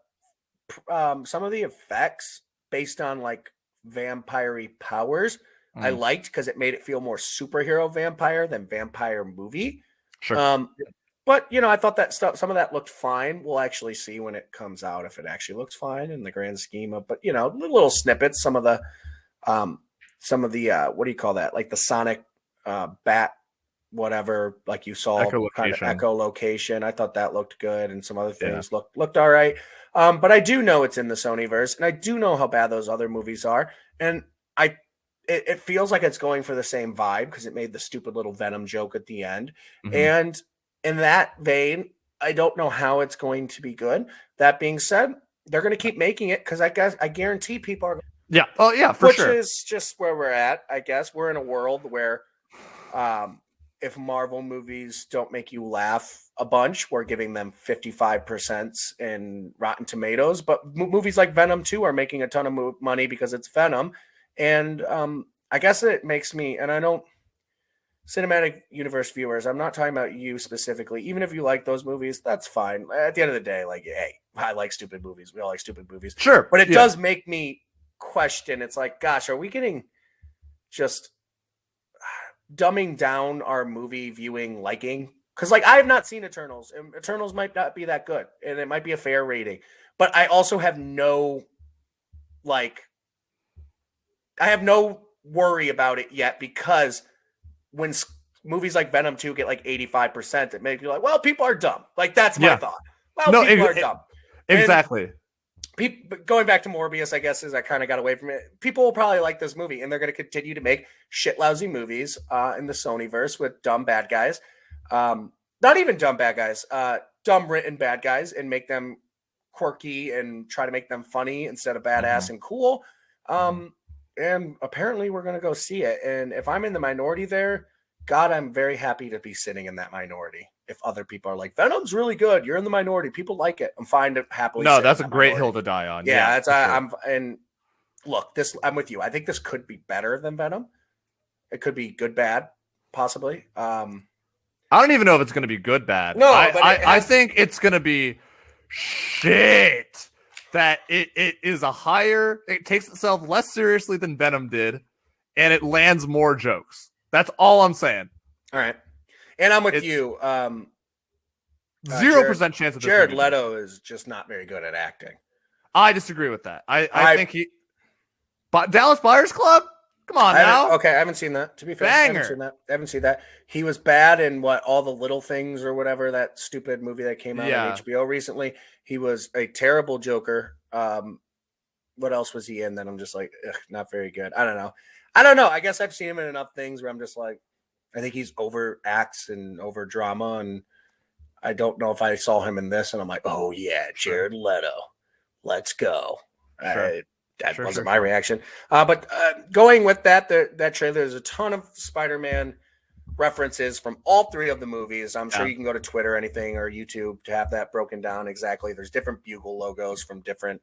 effects based on vampire-y powers I liked because it made it feel more superhero vampire than vampire movie. Sure. But I thought that stuff, some of that looked fine. We'll actually see when it comes out if it actually looks fine in the grand scheme of. But little snippets, some of the what do you call that? Like the Sonic bat, whatever. Like you saw kind of echolocation. I thought that looked good, and some other things looked all right. But I do know it's in the Sonyverse, and I do know how bad those other movies are, and it feels like it's going for the same vibe because it made the stupid little Venom joke at the end, and in that vein, I don't know how it's going to be good. That being said, they're going to keep making it because I guarantee people are. Yeah. Oh, yeah, for sure. Which is just where we're at, I guess. We're in a world where if Marvel movies don't make you laugh a bunch, we're giving them 55% in Rotten Tomatoes. But movies like Venom 2 are making a ton of money because it's Venom. And I guess it makes me, and I don't, cinematic universe viewers, I'm not talking about you specifically. Even if you like those movies, that's fine. At the end of the day, like, hey, I like stupid movies. We all like stupid movies. Sure. But it does make me question. It's like, gosh, are we getting just dumbing down our movie viewing liking? Because like I have not seen Eternals, and Eternals might not be that good, and it might be a fair rating, but I also have no worry about it yet, because when movies like Venom 2 get like 85%, it makes you like, well, people are dumb. Like that's my thought. Well, people are dumb. Exactly. Going back to Morbius, I guess, is I kind of got away from it. People will probably like this movie, and they're going to continue to make shit lousy movies in the Sonyverse with dumb bad guys. Not even dumb bad guys, dumb written bad guys, and make them quirky and try to make them funny instead of badass and cool. And apparently we're going to go see it. And if I'm in the minority there, God, I'm very happy to be sitting in that minority. If other people are like, Venom's really good, you're in the minority, people like it, I'm fine to happily. No, that's a great hill to die on. Yeah, that's and look, I'm with you. I think this could be better than Venom. It could be good, bad, possibly. I don't even know if it's going to be good, bad. No, I think it's going to be shit. That it is it takes itself less seriously than Venom did, and it lands more jokes. That's all I'm saying. All right. And I'm with you. 0% chance of this. Jared Leto is just not very good at acting. I disagree with that. I think but Dallas Buyers Club? Come on now. Okay, I haven't seen that. To be fair, I haven't seen that. He was bad in All the Little Things or whatever, that stupid movie that came out on HBO recently. He was a terrible Joker. What else was he in that I'm just like, not very good? I don't know. I guess I've seen him in enough things where I'm just like, I think he's over acts and over drama, and I don't know if I saw him in this and I'm like, oh yeah, Jared Leto, let's go. Sure. That wasn't my reaction. But going with that trailer, there's a ton of Spider-Man references from all three of the movies. I'm sure you can go to Twitter, anything, or YouTube to have that broken down exactly. There's different bugle logos from different,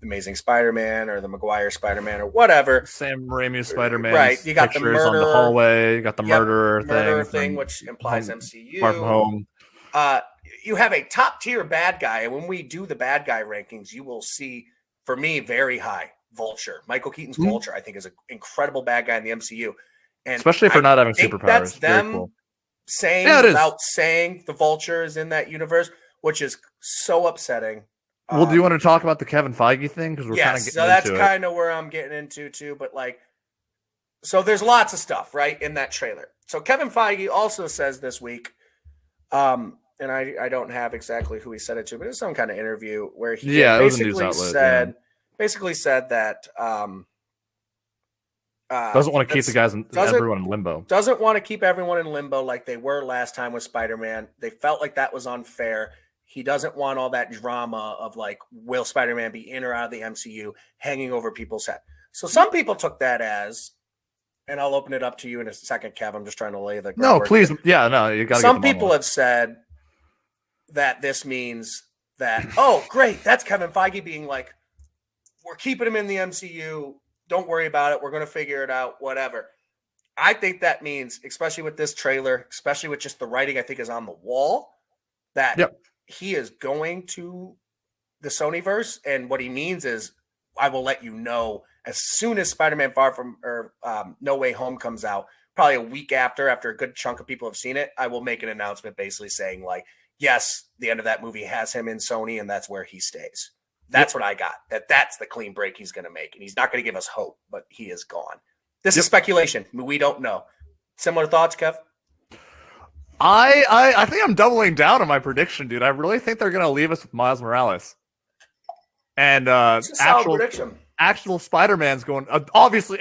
Amazing Spider-Man or the Maguire Spider-Man or whatever. Sam Raimi Spider-Man. Right. You got the murderer on the hallway. You got the murderer thing, which implies MCU. Far From Home. You have a top tier bad guy, and when we do the bad guy rankings, you will see, for me, very high Vulture. Michael Keaton's Vulture, I think, is an incredible bad guy in the MCU. And especially for not having superpowers. That's them saying without saying the Vulture is in that universe, which is so upsetting. Well, do you want to talk about the Kevin Feige thing? Because we're kind of getting that's kind of where I'm getting into too. But so there's lots of stuff right in that trailer. So Kevin Feige also says this week, and I don't have exactly who he said it to, but it's some kind of interview where he basically said that doesn't want to keep everyone in limbo. Doesn't want to keep everyone in limbo like they were last time with Spider-Man. They felt like that was unfair. He doesn't want all that drama of will Spider-Man be in or out of the MCU hanging over people's head. So some people took that as, and I'll open it up to you in a second, Kev. I'm just trying to lay the groundwork. No, please. Yeah, no, you got to. Some people have said that this means that, oh, great, that's Kevin Feige being like, we're keeping him in the MCU. Don't worry about it. We're going to figure it out, whatever. I think that means, especially with this trailer, especially with just the writing I think is on the wall, that he is going to the Sonyverse. And what he means is, I will let you know as soon as Spider-Man No Way Home comes out, probably a week after a good chunk of people have seen it, I will make an announcement basically saying yes, the end of that movie has him in Sony and that's where he stays. That's what I got. That's the clean break he's going to make. And he's not going to give us hope, but he is gone. This is speculation. We don't know. Similar thoughts, Kev? I think I'm doubling down on my prediction, dude. I really think they're going to leave us with Miles Morales. And actual Spider-Man's going. Obviously,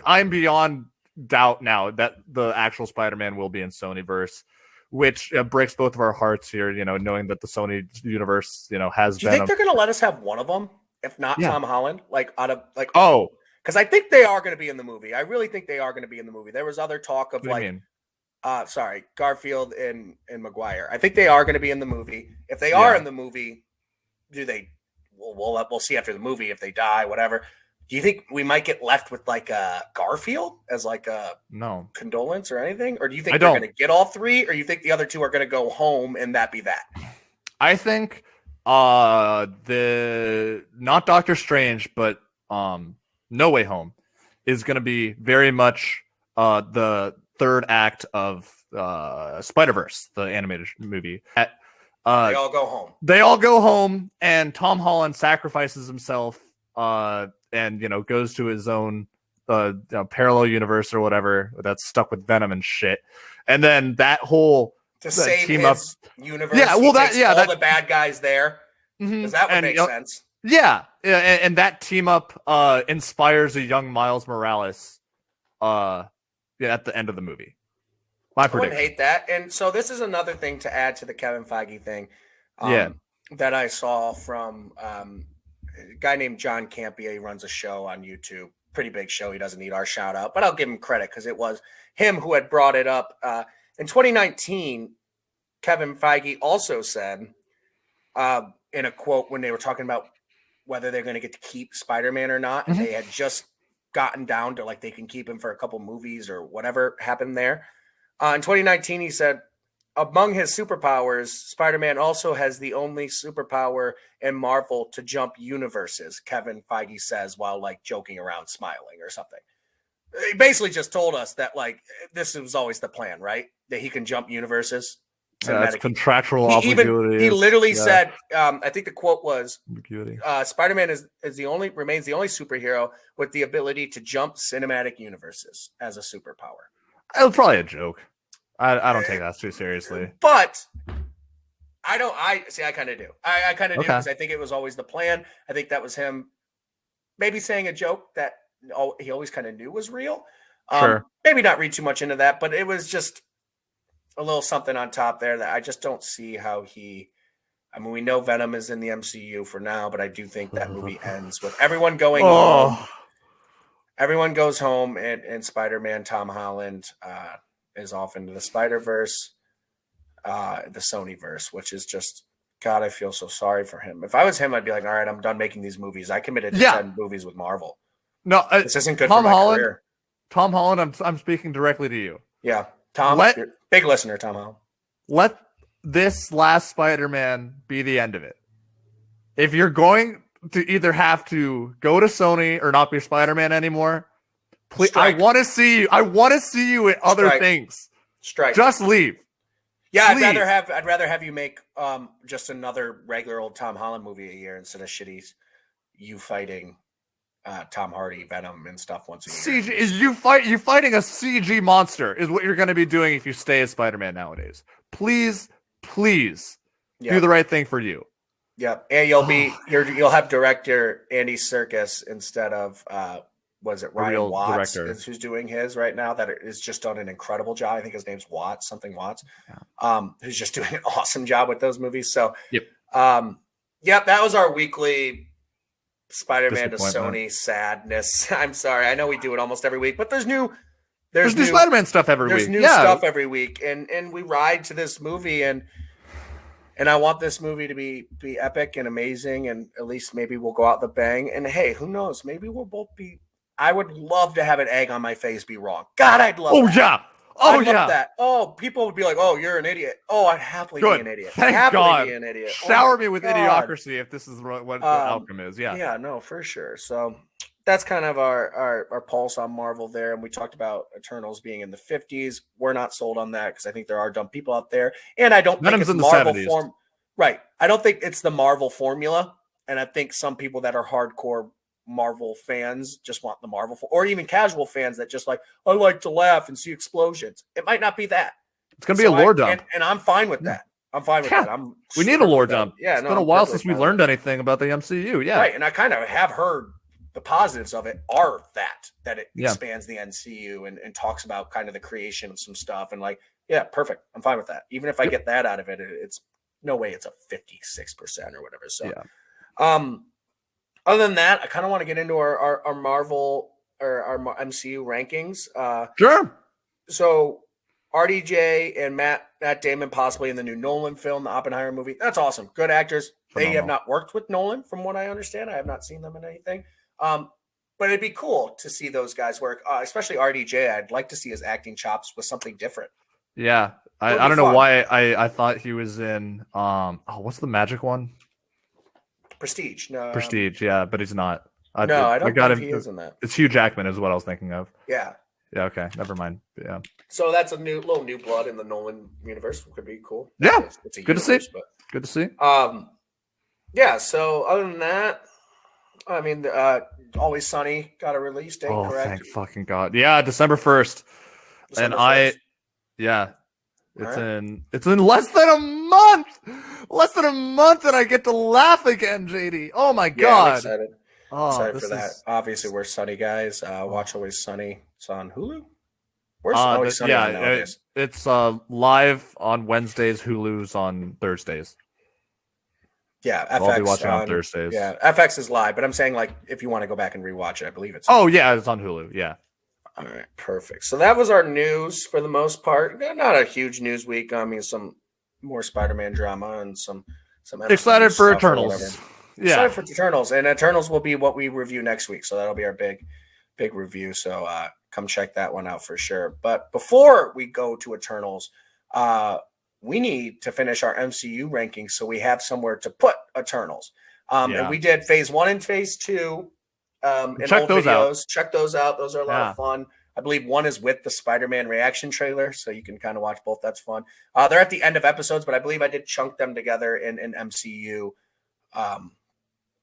I'm beyond doubt now that the actual Spider-Man will be in Sonyverse, which breaks both of our hearts here. Knowing that the Sony universe, has. Do you think they're going to let us have one of them, if not Tom Holland? because I think they are going to be in the movie. I really think they are going to be in the movie. There was other talk of Garfield and Maguire. I think they are going to be in the movie. If they are in the movie, do they? We'll see after the movie if they die, whatever. Do you think we might get left with like a Garfield as like a condolence or anything, or do you think they're going to get all three, or you think the other two are going to go home and that be that? I think the not Doctor Strange, but No Way Home is going to be very much the third act of Spider-Verse, the animated movie. They all go home. They all go home, and Tom Holland sacrifices himself and goes to his own parallel universe or whatever that's stuck with Venom and shit. And then that whole to save team his up universe. Yeah, well, all the bad guys there. Because that would make sense. Yeah, and that team up inspires a young Miles Morales at the end of the movie. My prediction. I wouldn't hate that. And so this is another thing to add to the Kevin Feige thing that I saw from a guy named John Campea. He runs a show on YouTube. Pretty big show. He doesn't need our shout out, but I'll give him credit because it was him who had brought it up. In 2019, Kevin Feige also said in a quote when they were talking about whether they're going to get to keep Spider-Man or not, and they had just gotten down to like they can keep him for a couple movies or whatever happened there. In 2019, he said, among his superpowers, Spider-Man also has the only superpower in Marvel to jump universes, Kevin Feige says while like joking around, smiling or something. He basically just told us that like this was always the plan, right? That he can jump universes. That's contractual obligations. He literally said, I think the quote was, Spider-Man remains the only superhero with the ability to jump cinematic universes as a superpower. It was probably a joke. I don't take that too seriously. But I kind of do. I kind of do because I think it was always the plan. I think that was him maybe saying a joke that he always kind of knew was real. Sure. Maybe not read too much into that, but it was just a little something on top there that I just don't see how we know Venom is in the MCU for now, but I do think that movie ends with everyone going home. Everyone goes home and Spider-Man, Tom Holland, is off into the Spider-Verse, the Sony-verse, which is just, God, I feel so sorry for him. If I was him, I'd be like, all right, I'm done making these movies. I committed to 10 movies with Marvel. No, this isn't good for my career. Tom Holland, I'm speaking directly to you. Yeah, Tom, big listener, Tom Holland. Let this last Spider-Man be the end of it. If you're going to either have to go to Sony or not be Spider-Man anymore, please, I want to see you. I want to see you in other things. Just leave. Yeah, please. I'd rather have you make just another regular old Tom Holland movie a year instead of shitty you fighting Tom Hardy, Venom, and stuff once a year. CG is you fighting a CG monster is what you're going to be doing if you stay as Spider-Man nowadays. Please do the right thing for you. Yep, and you'll have director Andy Serkis instead of was it Ryan Watts who's doing his right now? That is just done an incredible job. I think his name's Watts, who's just doing an awesome job with those movies. So, that was our weekly Spider-Man to Sony sadness. I'm sorry, I know we do it almost every week, but there's new Spider-Man stuff every week. There's new stuff every week, and we ride to this movie and I want this movie to be epic and amazing, and at least maybe we'll go out the bang. And hey, who knows? Maybe we'll both be. I would love to have an egg on my face be wrong. God, I'd love. I'd love that. Oh, people would be like, "Oh, you're an idiot." Oh, I'd happily be an idiot. Thank God. Be an idiot. Shower me with idiocracy if this is what the outcome is. Yeah. Yeah. No, for sure. So that's kind of our pulse on Marvel there, and we talked about Eternals being in the 50s. We're not sold on that because I think there are dumb people out there, and I don't think it's in the Marvel 70s. form. Right. I don't think it's the Marvel formula, and I think some people that are hardcore Marvel fans just want the Marvel, or even casual fans that just like, I like to laugh and see explosions. It might not be that. It's going to be a lore dump. And I'm fine with that. I'm fine with that. We need a lore dump. Yeah, it's been a while since we learned anything about the MCU. Yeah. Right. And I kind of have heard the positives of it are that it expands the MCU and talks about kind of the creation of some stuff. And like, yeah, perfect. I'm fine with that. Even if I get that out of it, it's no way it's a 56% or whatever. So, other than that, I kind of want to get into our Marvel our MCU rankings. Sure. So RDJ and Matt Damon possibly in the new Nolan film, the Oppenheimer movie. That's awesome. Good actors. They have not worked with Nolan, from what I understand. I have not seen them in anything. But it'd be cool to see those guys work, especially RDJ. I'd like to see his acting chops with something different. Yeah. I don't know why I thought he was in what's the magic one? Prestige. No. Prestige, yeah, but he's not. I don't think he is in that. It's Hugh Jackman is what I was thinking of. Yeah. Yeah, okay. Never mind. Yeah. So that's a little new blood in the Nolan universe. Could be cool. Yeah. It's a good universe, to see. But, good to see. Yeah, so other than that, I mean, Always Sunny got a release date, correct? Thank fucking God. Yeah, December 1st. December and 1st. It's in less than a month. Less than a month and I get to laugh again, JD. Oh my God. I'm excited. Excited for that. Obviously, we're Sunny guys. Watch Always Sunny. It's on Hulu. Where's Always Sunny on nowadays? It's live on Wednesdays, Hulu's on Thursdays. Yeah, FX. I'll be watching on Thursdays. Yeah, FX is live, but I'm saying like if you want to go back and rewatch it, I believe it's. Oh yeah, it's on Hulu. Yeah. All right, perfect. So that was our news for the most part. Not a huge news week. I mean, some more Spider-Man drama and some. Excited for Eternals. Yeah, excited for Eternals, and Eternals will be what we review next week. So that'll be our big review. So come check that one out for sure. But before we go to Eternals, we need to finish our MCU rankings so we have somewhere to put Eternals. And we did phase 1 and phase 2. Check those out. Check those out. Those are a lot of fun. I believe one is with the Spider-Man reaction trailer, so you can kind of watch both. That's fun. They're at the end of episodes, but I believe I did chunk them together in an MCU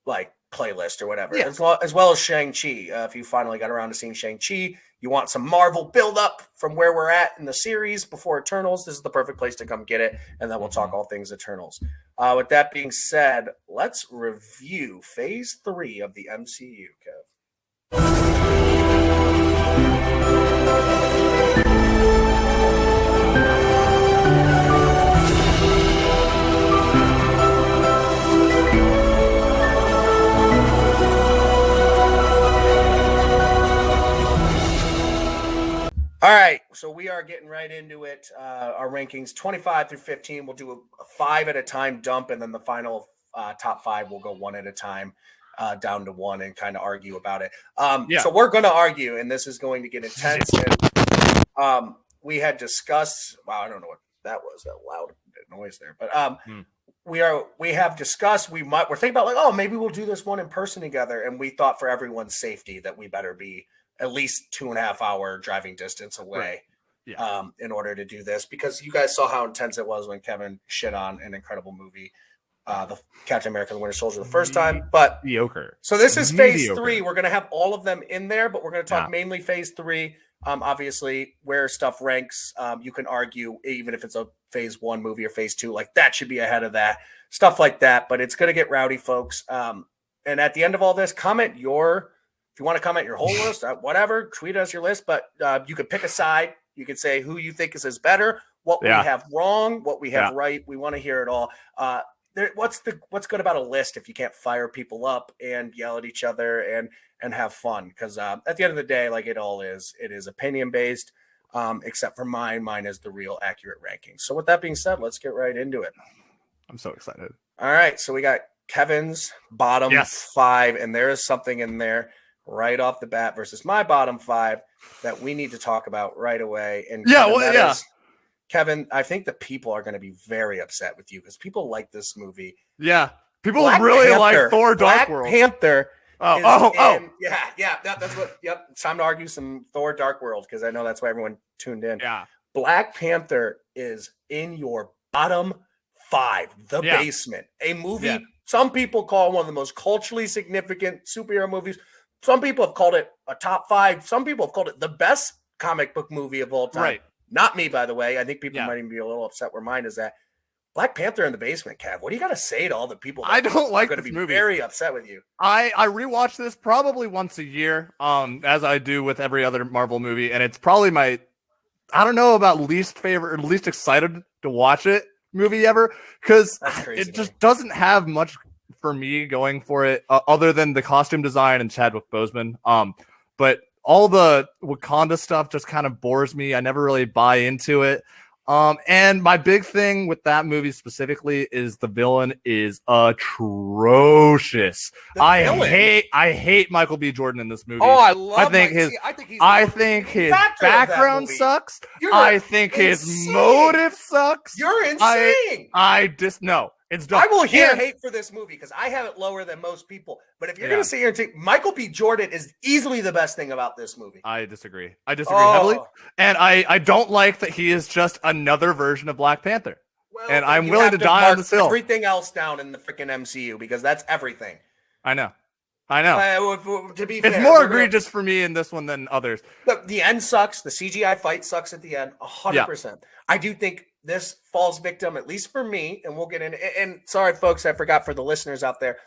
like playlist or whatever. Yeah. As well as Shang-Chi. If you finally got around to seeing Shang-Chi, you want some Marvel build-up from where we're at in the series before Eternals, this is the perfect place to come get it, and then we'll talk all things Eternals. With that being said, let's review Phase 3 of the MCU, Kev. All right, so we are getting right into it. Our rankings 25 through 15. We'll do a 5 at a time dump, and then the final top 5 will go 1 at a time down to 1 and kind of argue about it. So we're going to argue, and this is going to get intense. And we had discussed. Wow, I don't know what that was. That loud noise there, but we have discussed. We're thinking about like, oh, maybe we'll do this one in person together, and we thought for everyone's safety that we better be at least 2.5 hour driving distance away in order to do this, because you guys saw how intense it was when Kevin shit on an incredible movie, the Captain America the Winter Soldier the first time. But mediocre. So this is phase 3. We're going to have all of them in there, but we're going to talk mainly phase 3. Obviously where stuff ranks, you can argue even if it's a phase 1 movie or phase 2, like that should be ahead of that, stuff like that. But it's going to get rowdy, folks. And at the end of all this, if you want to comment your whole list, whatever, tweet us your list, but you could pick a side. You could say who you think is better, what we have wrong, what we have right. We want to hear it all. What's good about a list if you can't fire people up and yell at each other and have fun? Because at the end of the day, like it is opinion based, except for mine. Mine is the real accurate ranking. So with that being said, let's get right into it. I'm so excited. All right, so we got Kevin's bottom 5, and there is something in there right off the bat versus my bottom 5 that we need to talk about right away. And Kevin, I think the people are going to be very upset with you because people like this movie. Yeah, people really like Thor Dark World. Panther. That's what. Yep, it's time to argue some Thor Dark World because I know that's why everyone tuned in. Yeah, Black Panther is in your bottom 5, The Basement, a movie some people call one of the most culturally significant superhero movies. Some people have called it a top 5. Some people have called it the best comic book movie of all time. Right. Not me, by the way. I think people might even be a little upset where mine is at. Black Panther in the Basement, Kev. What do you got to say to all the people that I don't like going to this be movie? Very upset with you. I rewatch this probably once a year, as I do with every other Marvel movie, and it's probably my, I don't know about least favorite or least excited to watch it movie ever, because it just doesn't have much for me going for it, other than the costume design and Chadwick Boseman. But all the Wakanda stuff just kind of bores me. I never really buy into it. And my big thing with that movie specifically is the villain is atrocious. I hate Michael B. Jordan in this movie. Oh, I love. I think his background sucks. I think his motive sucks. You're insane. No. I will hear hate for this movie because I have it lower than most people. But if you're going to sit here and take Michael B. Jordan is easily the best thing about this movie. I disagree. Heavily. And I don't like that he is just another version of Black Panther. Well, and I'm willing to die on this hill. Everything else down in the freaking MCU because that's everything. I know. To be fair, it's more egregious for me in this one than others. Look, the end sucks. The CGI fight sucks at the end. 100%. I do think this falls victim, at least for me, and we'll get in. And sorry, folks, I forgot for the listeners out there.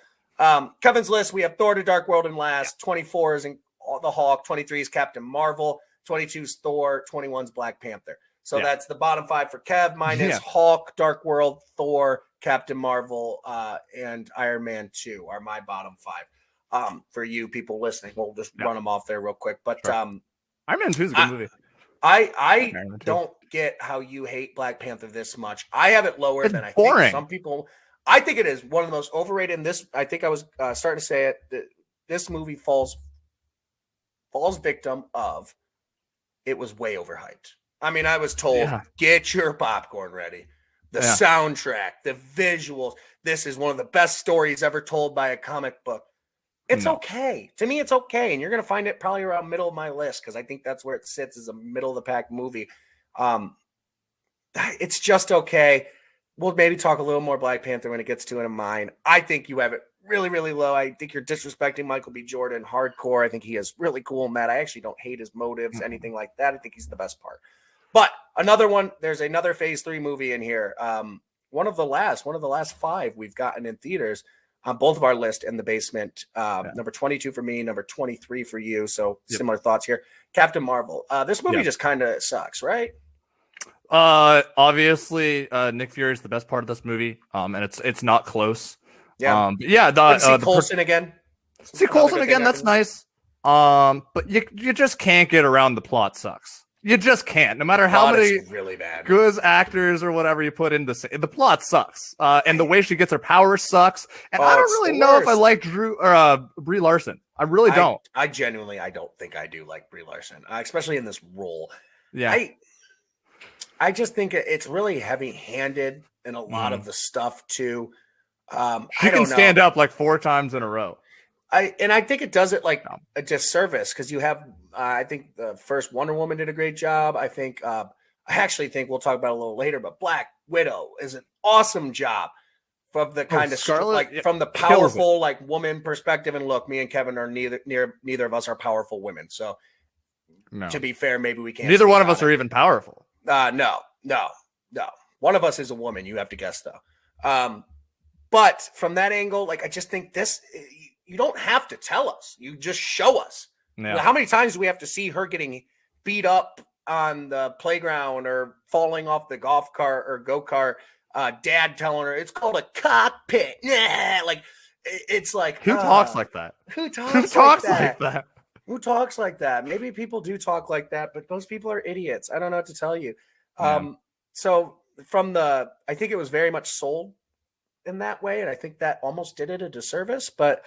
Kevin's list, we have Thor: The Dark World in last. 24 is the Hulk. 23 is Captain Marvel. 22 is Thor. 21 is Black Panther. So that's the bottom 5 for Kev. Mine is Hulk, Dark World, Thor, Captain Marvel, and Iron Man 2 are my bottom 5. For you people listening, we'll just run them off there real quick. But Iron Man 2 is a good movie. I don't get how you hate Black Panther this much. I have it lower than I think some people. I think it is one of the most overrated. And this, I think I was starting to say it. This movie falls victim of it was way overhyped. I mean, I was told, get your popcorn ready. The soundtrack, the visuals. This is one of the best stories ever told by a comic book. It's okay. To me, it's okay. And you're going to find it probably around middle of my list because I think that's where it sits as a middle of the pack movie. It's just okay. We'll maybe talk a little more Black Panther when it gets to it in mine. I think you have it really, really low. I think you're disrespecting Michael B. Jordan hardcore. I think he is really cool in that. I actually don't hate his motives, anything like that. I think he's the best part. But another one, there's another Phase 3 movie in here. One of the last 5 we've gotten in theaters on both of our list in the basement. Number 22 for me, number 23 for you. So similar thoughts here. Captain Marvel. This movie just kind of sucks, right? Obviously, Nick Fury is the best part of this movie. And it's not close. Yeah. See Coulson again. See Coulson again. That's nice. But you just can't get around the plot sucks. You just can't. No matter how many really bad good actors or whatever you put in the plot sucks. And the way she gets her power sucks. And I don't really know if I like Brie Larson. I really don't. I genuinely, I don't think I do like Brie Larson, especially in this role. Yeah. I just think it's really heavy-handed in a lot of the stuff too. She can stand up like 4 times in a row. I think it does it like a disservice because you have. I think the first Wonder Woman did a great job. I actually think we'll talk about it a little later, but Black Widow is an awesome job from the kind of Scarlet, from the powerful like woman perspective. And look, me and Kevin are neither of us are powerful women. So to be fair, maybe we can't. Neither one of us are even powerful. No. One of us is a woman. You have to guess though. But from that angle, like I just think this. You don't have to tell us. You just show us. Yeah. How many times do we have to see her getting beat up on the playground or falling off the golf cart or go-kart? Dad telling her it's called a cockpit. Yeah, like it's like who talks like that? Who talks like that? Who talks like that? Maybe people do talk like that, but those people are idiots. I don't know what to tell you. So I think it was very much sold in that way, and I think that almost did it a disservice, but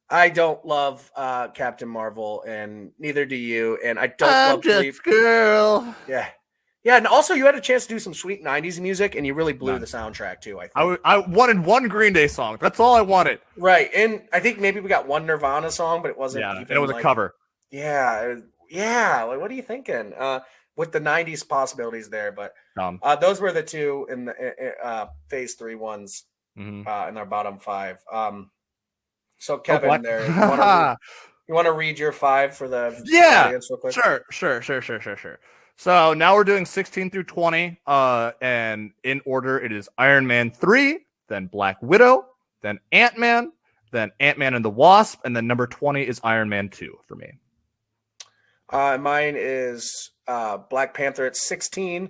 I don't love Captain Marvel, and neither do you. And I don't love just girl. Yeah. And also, you had a chance to do some sweet '90s music, and you really blew the soundtrack too. I think I wanted one Green Day song. That's all I wanted. Right, and I think maybe we got one Nirvana song, but it wasn't. Yeah, and it was a cover. Yeah. Like, what are you thinking? With the '90s possibilities there, but those were the two in the Phase 3 ones in our bottom 5. So Kevin, you want to read your 5 for the audience real quick? Sure. So now we're doing 16 through 20, and in order it is Iron Man 3, then Black Widow, then Ant-Man, then Ant-Man and the Wasp, and then number 20 is Iron Man 2 for me. Mine is Black Panther at 16,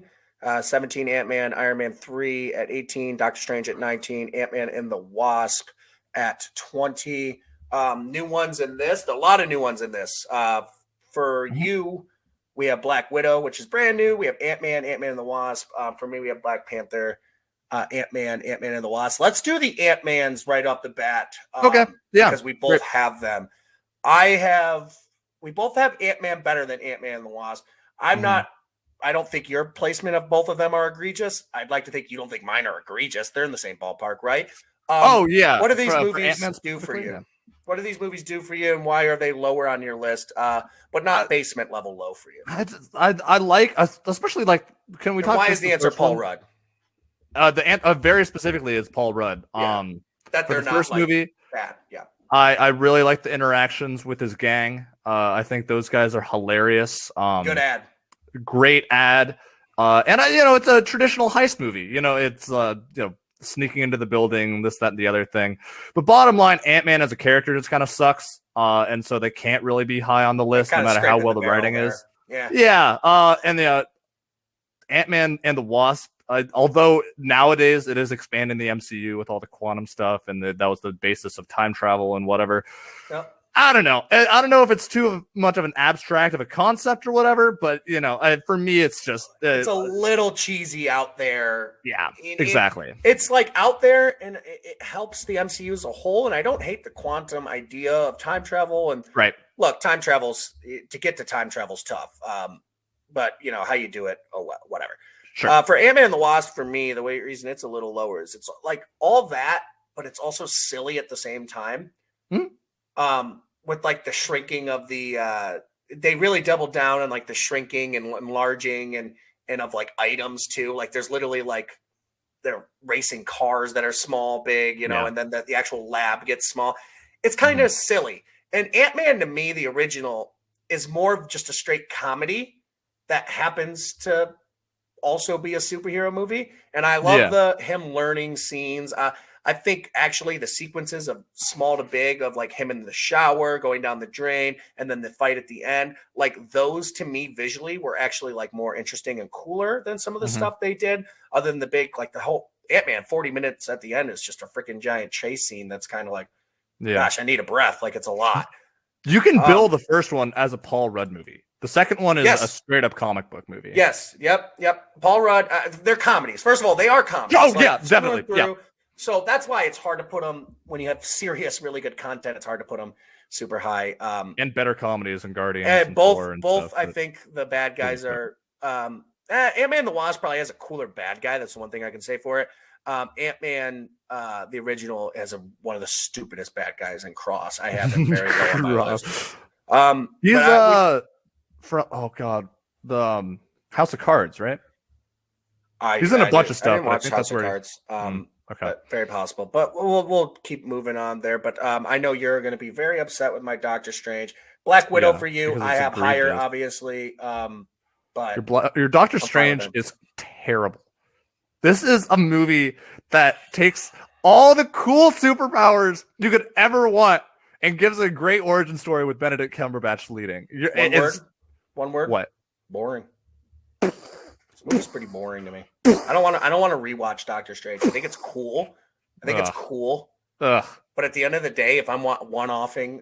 17 Ant-Man, Iron Man 3 at 18, Doctor Strange at 19, Ant-Man and the Wasp at 20. New ones in this. A lot of new ones in this. For you, we have Black Widow, which is brand new. We have Ant-Man, Ant-Man and the Wasp. For me, we have Black Panther, Ant-Man, Ant-Man and the Wasp. Let's do the Ant-Mans right off the bat. Okay, yeah. Because we both have them. We both have Ant-Man better than Ant-Man and the Wasp. I don't think your placement of both of them are egregious. I'd like to think you don't think mine are egregious. They're in the same ballpark, right? What do these movies do for you? Yeah. What do these movies do for you, and why are they lower on your list, but not basement level low for you? I like, especially like, can we talk? Why is the answer Paul Rudd? Very specifically is Paul Rudd. Yeah. That they're the first movie bad. Yeah. I really like the interactions with his gang. I think those guys are hilarious. Good ad. Great ad. And it's a traditional heist movie. It's sneaking into the building, this, that, and the other thing. But bottom line, Ant-Man as a character just kind of sucks. And so they can't really be high on the list no matter how well the writing is. Yeah. Yeah. And the Ant-Man and the Wasp, although nowadays it is expanding the MCU with all the quantum stuff, and that was the basis of time travel and whatever. Yep. I don't know. I don't know if it's too much of an abstract of a concept or whatever, but for me, it's just it's a little cheesy out there. Yeah, exactly. It's like out there, and it helps the MCU as a whole. And I don't hate the quantum idea of time travel. And right, look, to get to time travel's tough. But how you do it, whatever. Sure. For Ant-Man and the Wasp, for me, the reason it's a little lower is it's like all that, but it's also silly at the same time. With like the shrinking of they really doubled down on like the shrinking and enlarging and of like items too. Like there's literally like they're racing cars that are small, big, and then the actual lab gets small. It's kind of silly. And Ant-Man to me, the original, is more of just a straight comedy that happens to also be a superhero movie. And I love him learning scenes. I think actually the sequences of small to big of like him in the shower, going down the drain, and then the fight at the end, like those to me visually were actually like more interesting and cooler than some of the stuff they did. Other than the big, like the whole Ant-Man 40 minutes at the end is just a freaking giant chase scene. That's kind of like, gosh, I need a breath. Like it's a lot. You can bill the first one as a Paul Rudd movie. The second one is a straight up comic book movie. Yes. Yep. Paul Rudd. They're comedies. First of all, they are comedies. Oh, yeah, definitely. Yeah. So that's why it's hard to put them when you have serious, really good content. It's hard to put them super high. And better comedies and Guardians. And both. I think the bad guys are. Ant-Man and the Wasp probably has a cooler bad guy. That's the one thing I can say for it. Ant-Man, the original, has one of the stupidest bad guys in Cross. I have him very low on my list. He's the House of Cards, right? He's in a bunch of stuff. I didn't watch House of Cards. Okay, but very possible. But we'll keep moving on there. But I know you're going to be very upset with my Doctor Strange. Black Widow for you, I have higher, obviously. But your Doctor Strange is terrible. This is a movie that takes all the cool superpowers you could ever want and gives a great origin story with Benedict Cumberbatch leading. One word. What? Boring. This movie's pretty boring to me. I don't want to rewatch Doctor Strange. I think it's cool. It's cool. But at the end of the day, if I'm one-offing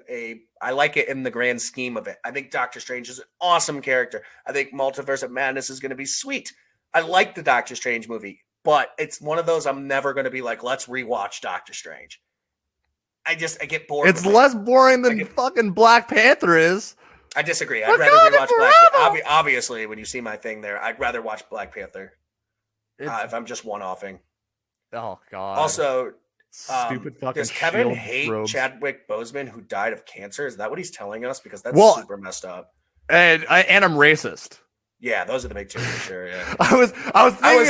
I like it in the grand scheme of it. I think Doctor Strange is an awesome character. I think Multiverse of Madness is going to be sweet. I like the Doctor Strange movie, but it's one of those I'm never going to be like, let's rewatch Doctor Strange. I get bored. It's less boring than fucking Black Panther is. I disagree. I'd rather rewatch Black Panther. Obviously, when you see my thing there, I'd rather watch Black Panther if I'm just one-offing. Oh, God. Also, stupid fucking does Kevin shield hate robes. Chadwick Boseman, who died of cancer? Is that what he's telling us? Because that's super messed up. And I'm racist. Yeah, those are the big two for sure. Yeah, I was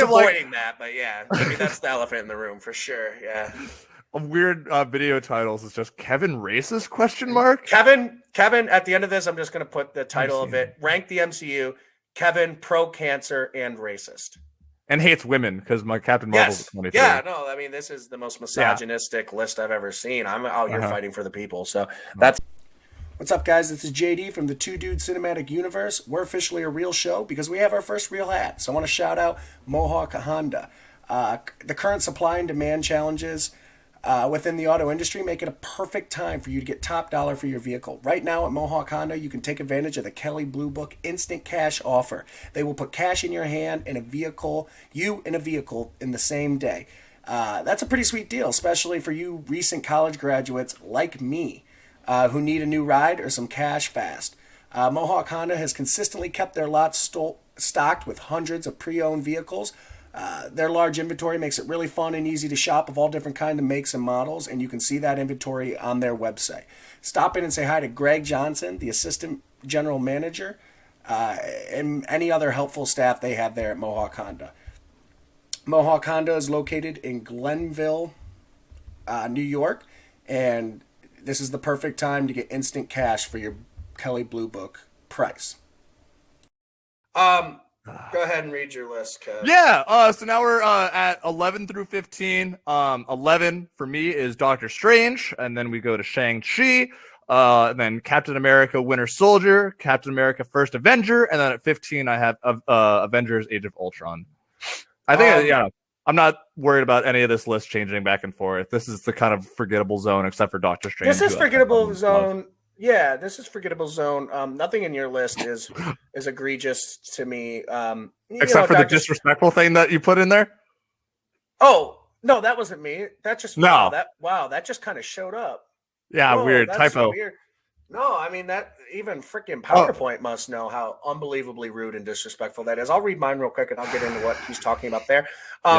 avoiding that, but yeah, maybe that's the elephant in the room for sure. Yeah. Weird video titles is just Kevin racist question mark. Kevin. At the end of this, I'm just going to put the title of it. Rank the MCU. Kevin pro cancer and racist. And hates women because my Captain Marvel's 23. Yeah, no, I mean this is the most misogynistic list I've ever seen. I'm out here fighting for the people. So that's what's up, guys. This is JD from the Two Dude Cinematic Universe. We're officially a real show because we have our first real hat. So I want to shout out Mohawk Honda. The current supply and demand challenges within the auto industry make it a perfect time for you to get top dollar for your vehicle. Right now at Mohawk Honda, you can take advantage of the Kelley Blue Book instant cash offer. They will put cash in your hand and you in a vehicle in the same day. That's a pretty sweet deal, especially for you recent college graduates like me who need a new ride or some cash fast. Mohawk Honda has consistently kept their lots stocked with hundreds of pre-owned vehicles. Their large inventory makes it really fun and easy to shop of all different kinds of makes and models, and you can see that inventory on their website. Stop in and say hi to Greg Johnson, the Assistant General Manager, and any other helpful staff they have there at Mohawk Honda. Mohawk Honda is located in Glenville, New York, and this is the perfect time to get instant cash for your Kelley Blue Book price. Go ahead and read your list, Kev. Yeah, so now we're at 11 through 15. 11 for me is Doctor Strange, and then we go to Shang-Chi, and then Captain America Winter Soldier, Captain America First Avenger, and then at 15 I have Avengers Age of Ultron. I think, I'm not worried about any of this list changing back and forth. This is the kind of forgettable zone, except for Doctor Strange. This is forgettable zone. Yeah, this is forgettable zone. Nothing in your list is egregious to me. Except for the disrespectful thing that you put in there? Oh, no, that wasn't me. That just no. That just kind of showed up. Yeah, weird. Typo. So weird. No, I mean, that even freaking PowerPoint must know how unbelievably rude and disrespectful that is. I'll read mine real quick and I'll get into what he's talking about there.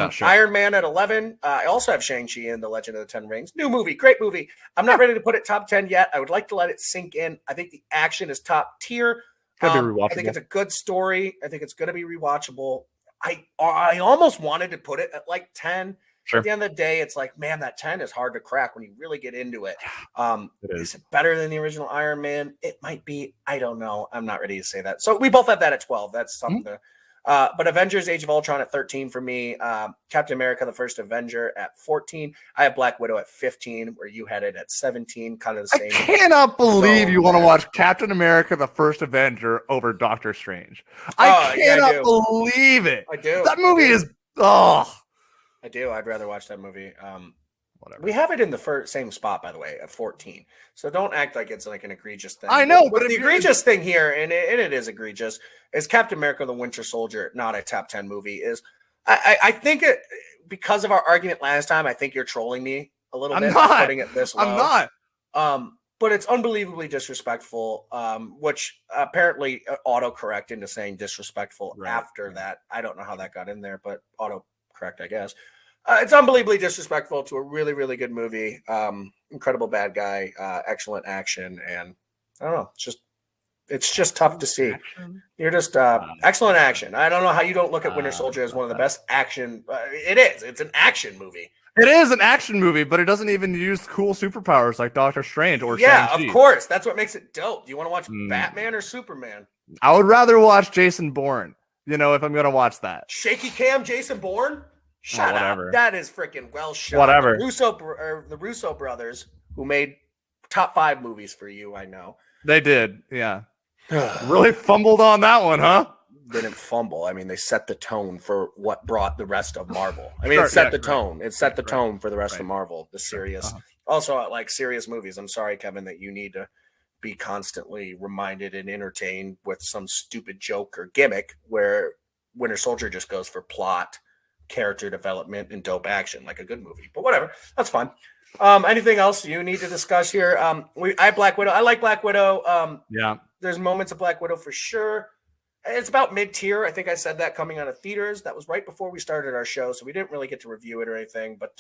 Sure. Iron Man at 11. I also have Shang-Chi and The Legend of the Ten Rings. New movie, great movie. I'm not ready to put it top 10 yet. I would like to let it sink in. I think the action is top tier. I think it's a good story. I think it's going to be rewatchable. I almost wanted to put it at like 10. Sure. At the end of the day, it's like, man, that 10 is hard to crack when you really get into it. Is it better than the original Iron Man? It might be. I don't know. I'm not ready to say that. So we both have that at 12. That's something to. But Avengers Age of Ultron at 13 for me. Captain America, the First Avenger at 14. I have Black Widow at 15, where you had it at 17. Kind of the same. I cannot believe you want to watch Captain America, the First Avenger over Doctor Strange. I cannot believe it. I do. That movie is. I do. I'd rather watch that movie. Whatever. We have it in the same spot, by the way, at 14. So don't act like it's like an egregious thing. I know, but the egregious thing here, and it is egregious, is Captain America: The Winter Soldier, not a top 10 movie. Is I think it because of our argument last time. I think you're trolling me a little bit. Not putting it this low. I'm not. But it's unbelievably disrespectful, which apparently autocorrect into saying disrespectful after that. I don't know how that got in there, but autocorrect, I guess. It's unbelievably disrespectful to a really, really good movie. Incredible bad guy, excellent action, and I don't know. It's just tough to see. You're just excellent action. I don't know how you don't look at Winter Soldier as one of the best action. It is. It's an action movie. It is an action movie, but it doesn't even use cool superpowers like Doctor Strange or Shang-Chi. Of course. That's what makes it dope. Do you want to watch Batman or Superman? I would rather watch Jason Bourne. If I'm going to watch that. Shaky cam Jason Bourne? Shut up. That is freaking well shot. Whatever. The Russo brothers, who made top 5 movies for you, I know. They did, yeah. Really fumbled on that one, huh? They didn't fumble. I mean, they set the tone for what brought the rest of Marvel. I mean, it set the tone. It set the tone for the rest of Marvel, the serious. Also, like serious movies. I'm sorry, Kevin, that you need to be constantly reminded and entertained with some stupid joke or gimmick where Winter Soldier just goes for plot, character development, and dope action like a good movie. But whatever, that's fine. Anything else you need to discuss here? I have Black Widow. I like Black Widow. There's moments of Black Widow for sure. It's about mid-tier. I think I said that coming out of theaters. That was right before we started our show, so we didn't really get to review it or anything. But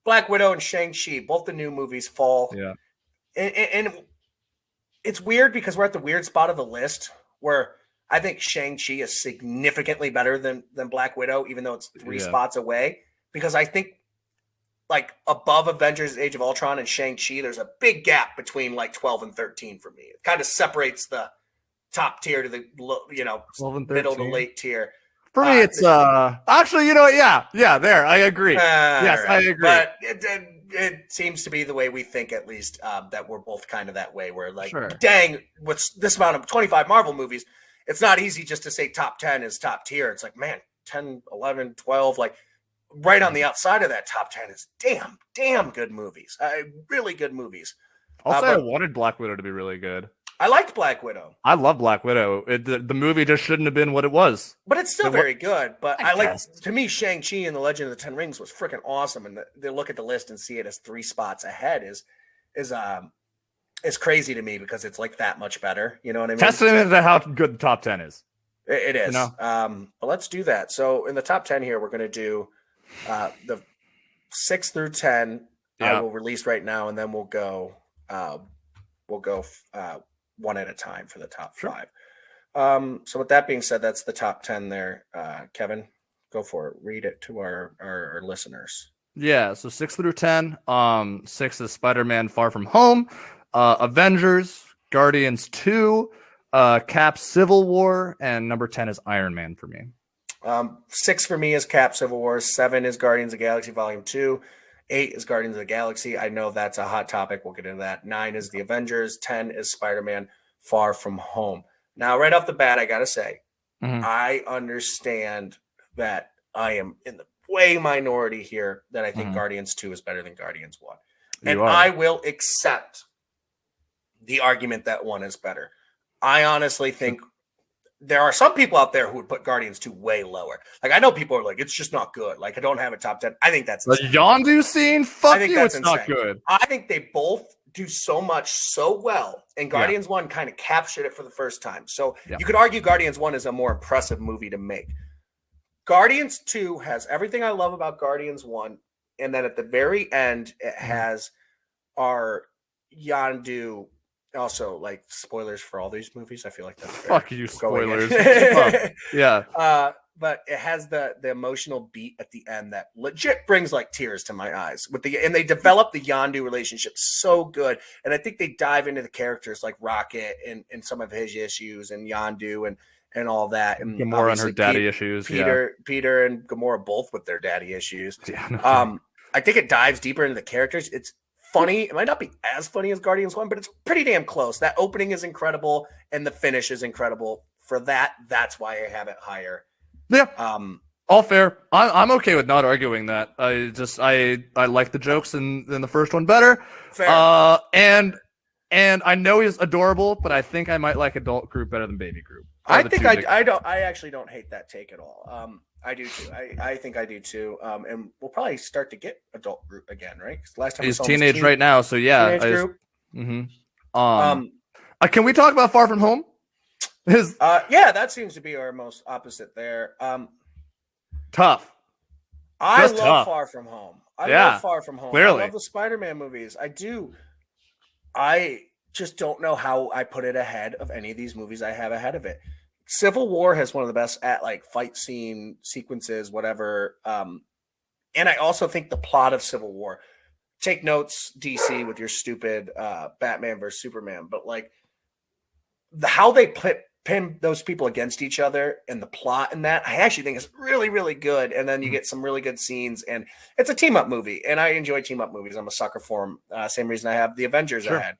Black Widow and Shang-Chi, both the new movies, fall. Yeah. And it's weird because we're at the weird spot of the list where I think Shang-Chi is significantly better than Black Widow, even though it's 3 spots away. Because I think like above Avengers Age of Ultron and Shang-Chi, there's a big gap between like 12 and 13 for me. It kind of separates the top tier to the middle to late tier. For me, it's actually, there. I agree. Yes, right. I agree. But it seems to be the way we think, at least, that we're both kind of that way. We're like, dang, with this amount of 25 Marvel movies, it's not easy just to say top 10 is top tier. It's like, man, 10, 11, 12, like right on the outside of that top 10 is damn good movies. Really good movies. I'll say I wanted Black Widow to be really good. I liked Black Widow. I love Black Widow. The movie just shouldn't have been what it was. But it's still very good. But I like, guess. to me, Shang-Chi and the Legend of the Ten Rings was freaking awesome. And they look at the list and see it as 3 spots ahead is crazy to me because it's like that much better. You know what I mean? Testament to how good the top 10 is. It is. You know? But let's do that. So in the top 10 here, we're going to do the 6 through 10. Yeah. I will release right now, and then we'll go one at a time for the top 5. So with that being said, that's the top 10 there. Kevin, go for it. Read it to our listeners. Yeah, so 6 through 10. 6 is Spider-Man Far From Home, Avengers, Guardians 2, Cap Civil War, and number 10 is Iron Man for me. 6 for me is Cap Civil War, 7 is Guardians of the Galaxy Volume 2, 8 is Guardians of the Galaxy. I know that's a hot topic. We'll get into that. 9 is the Avengers. 10 is Spider-Man Far From Home. Now, right off the bat, I got to say, I understand that I am in the way minority here that I think Guardians 2 is better than Guardians 1. And I will accept the argument that 1 is better. I honestly think there are some people out there who would put Guardians 2 way lower. Like, I know people are like, it's just not good. Like, I don't have a top 10. I think that's insane. The Yondu scene? Fuck you, it's not good. I think they both do so much so well, and Guardians 1 kind of captured it for the first time. So you could argue Guardians 1 is a more impressive movie to make. Guardians 2 has everything I love about Guardians 1, and then at the very end, it has our Yondu. Also, like, spoilers for all these movies. I feel like that's fair. Fuck you, spoilers. Yeah. But it has the emotional beat at the end that legit brings like tears to my eyes. And they develop the Yondu relationship so good. And I think they dive into the characters like Rocket and some of his issues, and Yondu and all that. And Gamora and her daddy issues. Peter and Gamora both with their daddy issues. Yeah, I think it dives deeper into the characters. It's funny. It might not be as funny as Guardians 1, but it's pretty damn close. That opening is incredible, and the finish is incredible. For that, that's why I have it higher. Yeah. All fair. I'm okay with not arguing that. I like the jokes in the first one better. Fair. And I know he's adorable, but I think I might like adult group better than baby group. I actually don't hate that take at all. I do too. I think I do too. And we'll probably start to get adult group again, right? Because last time he's teenage right now, so yeah. Teenage group. Can we talk about Far From Home? Yeah, that seems to be our most opposite there. Tough. I love Far From Home. I love Far From Home. Clearly. I love the Spider-Man movies. I do. I just don't know how I put it ahead of any of these movies I have ahead of it. Civil War has one of the best at like fight scene sequences, whatever. And I also think the plot of Civil War. Take notes, DC, with your stupid Batman versus Superman, but like how they pin those people against each other and the plot in that, I actually think is really, really good. And then you get some really good scenes, and it's a team up movie. And I enjoy team up movies. I'm a sucker for them. Same reason I have the Avengers ahead,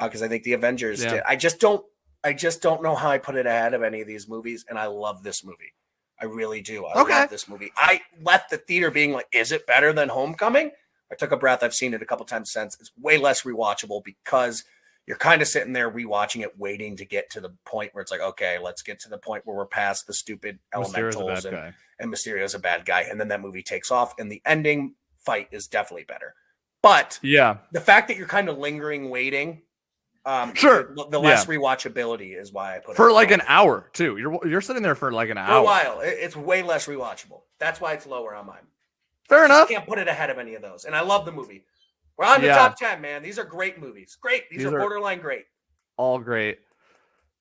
because I think the Avengers did. I just don't know how I put it ahead of any of these movies. And I love this movie. I really do. I love this movie. I left the theater being like, is it better than Homecoming? I took a breath. I've seen it a couple times since. It's way less rewatchable because you're kind of sitting there rewatching it, waiting to get to the point where it's like, okay, let's get to the point where we're past the stupid elementals and Mysterio's a bad guy. And then that movie takes off, and the ending fight is definitely better. But the fact that you're kind of lingering, waiting, the less rewatchability is why I put it for like an hour too. You're sitting there for like an hour. For a while. It's way less rewatchable. That's why it's lower on mine. Fair enough. I can't put it ahead of any of those. And I love the movie. We're on the top 10, man. These are great movies. Great. These are borderline great. All great.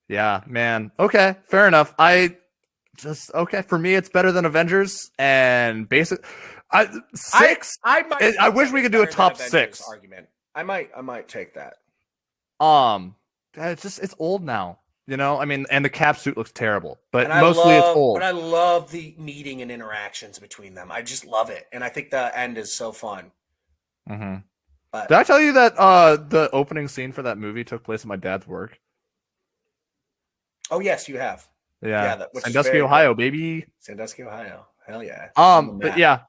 Yeah, man. Okay, fair enough. For me, it's better than Avengers and basic. Six. I wish we could do a top 6 argument. I might take that. It's old now. You know, I mean, and the Cap suit looks terrible, but it's old. But I love the meeting and interactions between them. I just love it, and I think the end is so fun. Mm-hmm. Did I tell you that the opening scene for that movie took place at my dad's work? Oh yes, you have. Yeah, Sandusky, Ohio, baby. Sandusky, Ohio. Hell yeah. But yeah,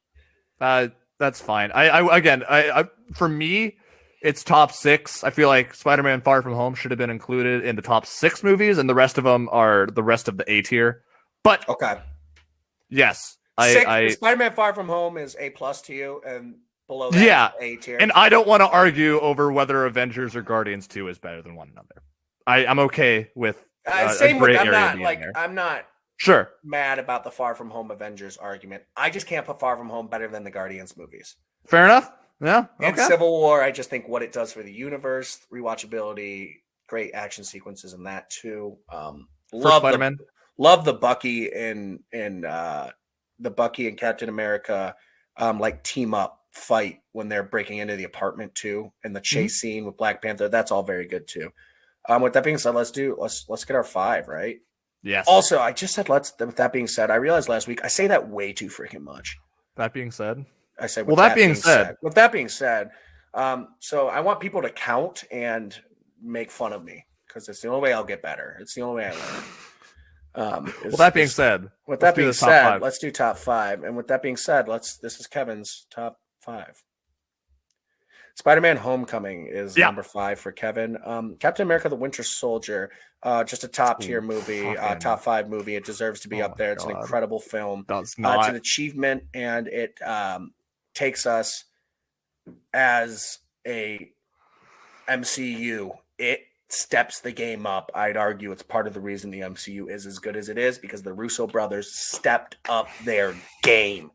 That's fine. I for me, it's top 6. I feel like Spider-Man: Far From Home should have been included in the top 6 movies, and the rest of them are the rest of the A tier. But okay, yes, Spider-Man: Far From Home is A+ to you, and below that is A tier. And I don't want to argue over whether Avengers or Guardians 2 is better than one another. I'm okay with same with I'm not sure mad about the Far From Home Avengers argument. I just can't put Far From Home better than the Guardians movies. Fair enough. Yeah. And Civil War, I just think what it does for the universe, rewatchability, great action sequences in that too. Love Spider-Man. Love the Bucky and the Bucky and Captain America like team up fight when they're breaking into the apartment too, and the chase scene with Black Panther. That's all very good too. With that being said, let's get our 5, right? Yes. Also, I just said with that being said, I realized last week I say that way too freaking much. That being said, I said with that being said. With that being said, so I want people to count and make fun of me because it's the only way I'll get better. It's the only way I learn. With that being said, let's do top 5. And with that being said, this is Kevin's top 5. Spider-Man: Homecoming is number 5 for Kevin. Captain America: The Winter Soldier, just a top tier movie, top 5 movie. It deserves to be up there. It's an incredible film. It's an achievement, and it takes us as a MCU. It steps the game up. I'd argue it's part of the reason the MCU is as good as it is, because the Russo brothers stepped up their game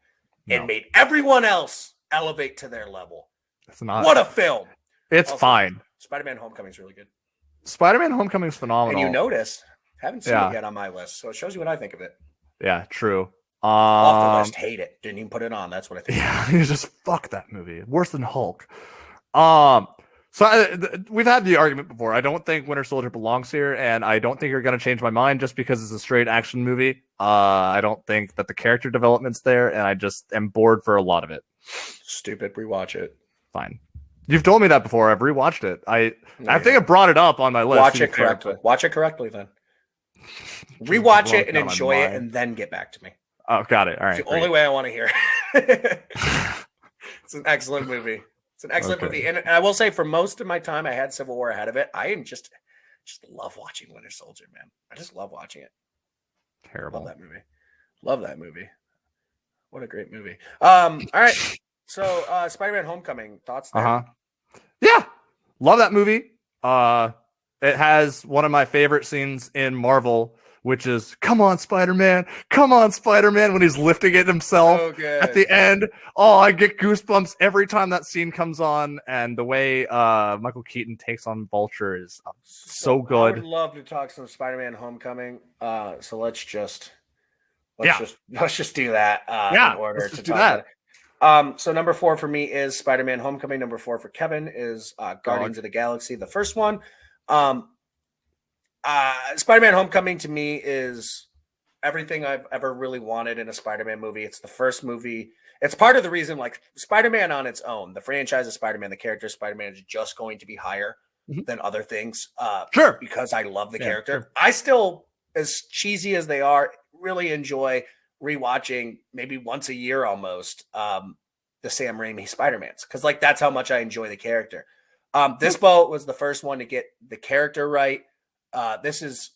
and made everyone else elevate to their level. It's not. What a film. It's also fine. Spider-Man: Homecoming is really good. Spider-Man: Homecoming is phenomenal. And you notice, haven't seen it yet on my list, so it shows you what I think of it. Yeah, true. Off the list, hate it. Didn't even put it on. That's what I think. Yeah, you just fuck that movie. Worse than Hulk. We've had the argument before. I don't think Winter Soldier belongs here, and I don't think you're going to change my mind just because it's a straight action movie. I don't think that the character development's there, and I just am bored for a lot of it. Stupid. Rewatch it. Fine. You've told me that before. I've rewatched it. I think I brought it up on my list. Watch it correctly. Watch it correctly then. Rewatch it and enjoy it, and then get back to me. Oh, got it. All right. It's the only way I want to hear it. It's an excellent movie. It's an excellent movie. And I will say, for most of my time, I had Civil War ahead of it. I just love watching Winter Soldier, man. I just love watching it. Terrible. Love that movie. What a great movie. All right. So, Spider-Man: Homecoming, thoughts there? Yeah, love that movie. It has one of my favorite scenes in Marvel, which is "Come on, Spider-Man! Come on, Spider-Man!" when he's lifting it himself at the end. Oh, I get goosebumps every time that scene comes on, and the way Michael Keaton takes on Vulture is so good. I would love to talk some Spider-Man: Homecoming. So let's just do that. In order to talk about it. So number 4 for me is Spider-Man: Homecoming. Number 4 for Kevin is Guardians of the Galaxy, the first one. Spider-Man: Homecoming to me is everything I've ever really wanted in a Spider-Man movie. It's the first movie. It's part of the reason, like, Spider-Man on its own, the franchise of Spider-Man, the character of Spider-Man is just going to be higher than other things. Sure. Because I love the character. Sure. I still, as cheesy as they are, really enjoy rewatching maybe once a year almost the Sam Raimi Spider-Mans, because like that's how much I enjoy the character. This boat was the first one to get the character right. This is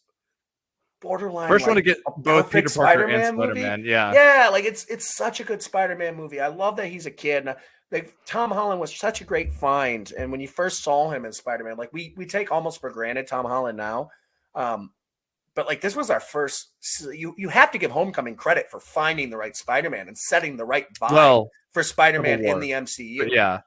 borderline first one to get both Peter Parker and Spider-Man. Yeah, like it's such a good Spider-Man movie. I love that he's a kid. And, like, Tom Holland was such a great find, and when you first saw him as Spider-Man, like we take almost for granted Tom Holland now. But like this was our first. You have to give Homecoming credit for finding the right Spider-Man and setting the right vibe for Spider-Man in the MCU. But yeah,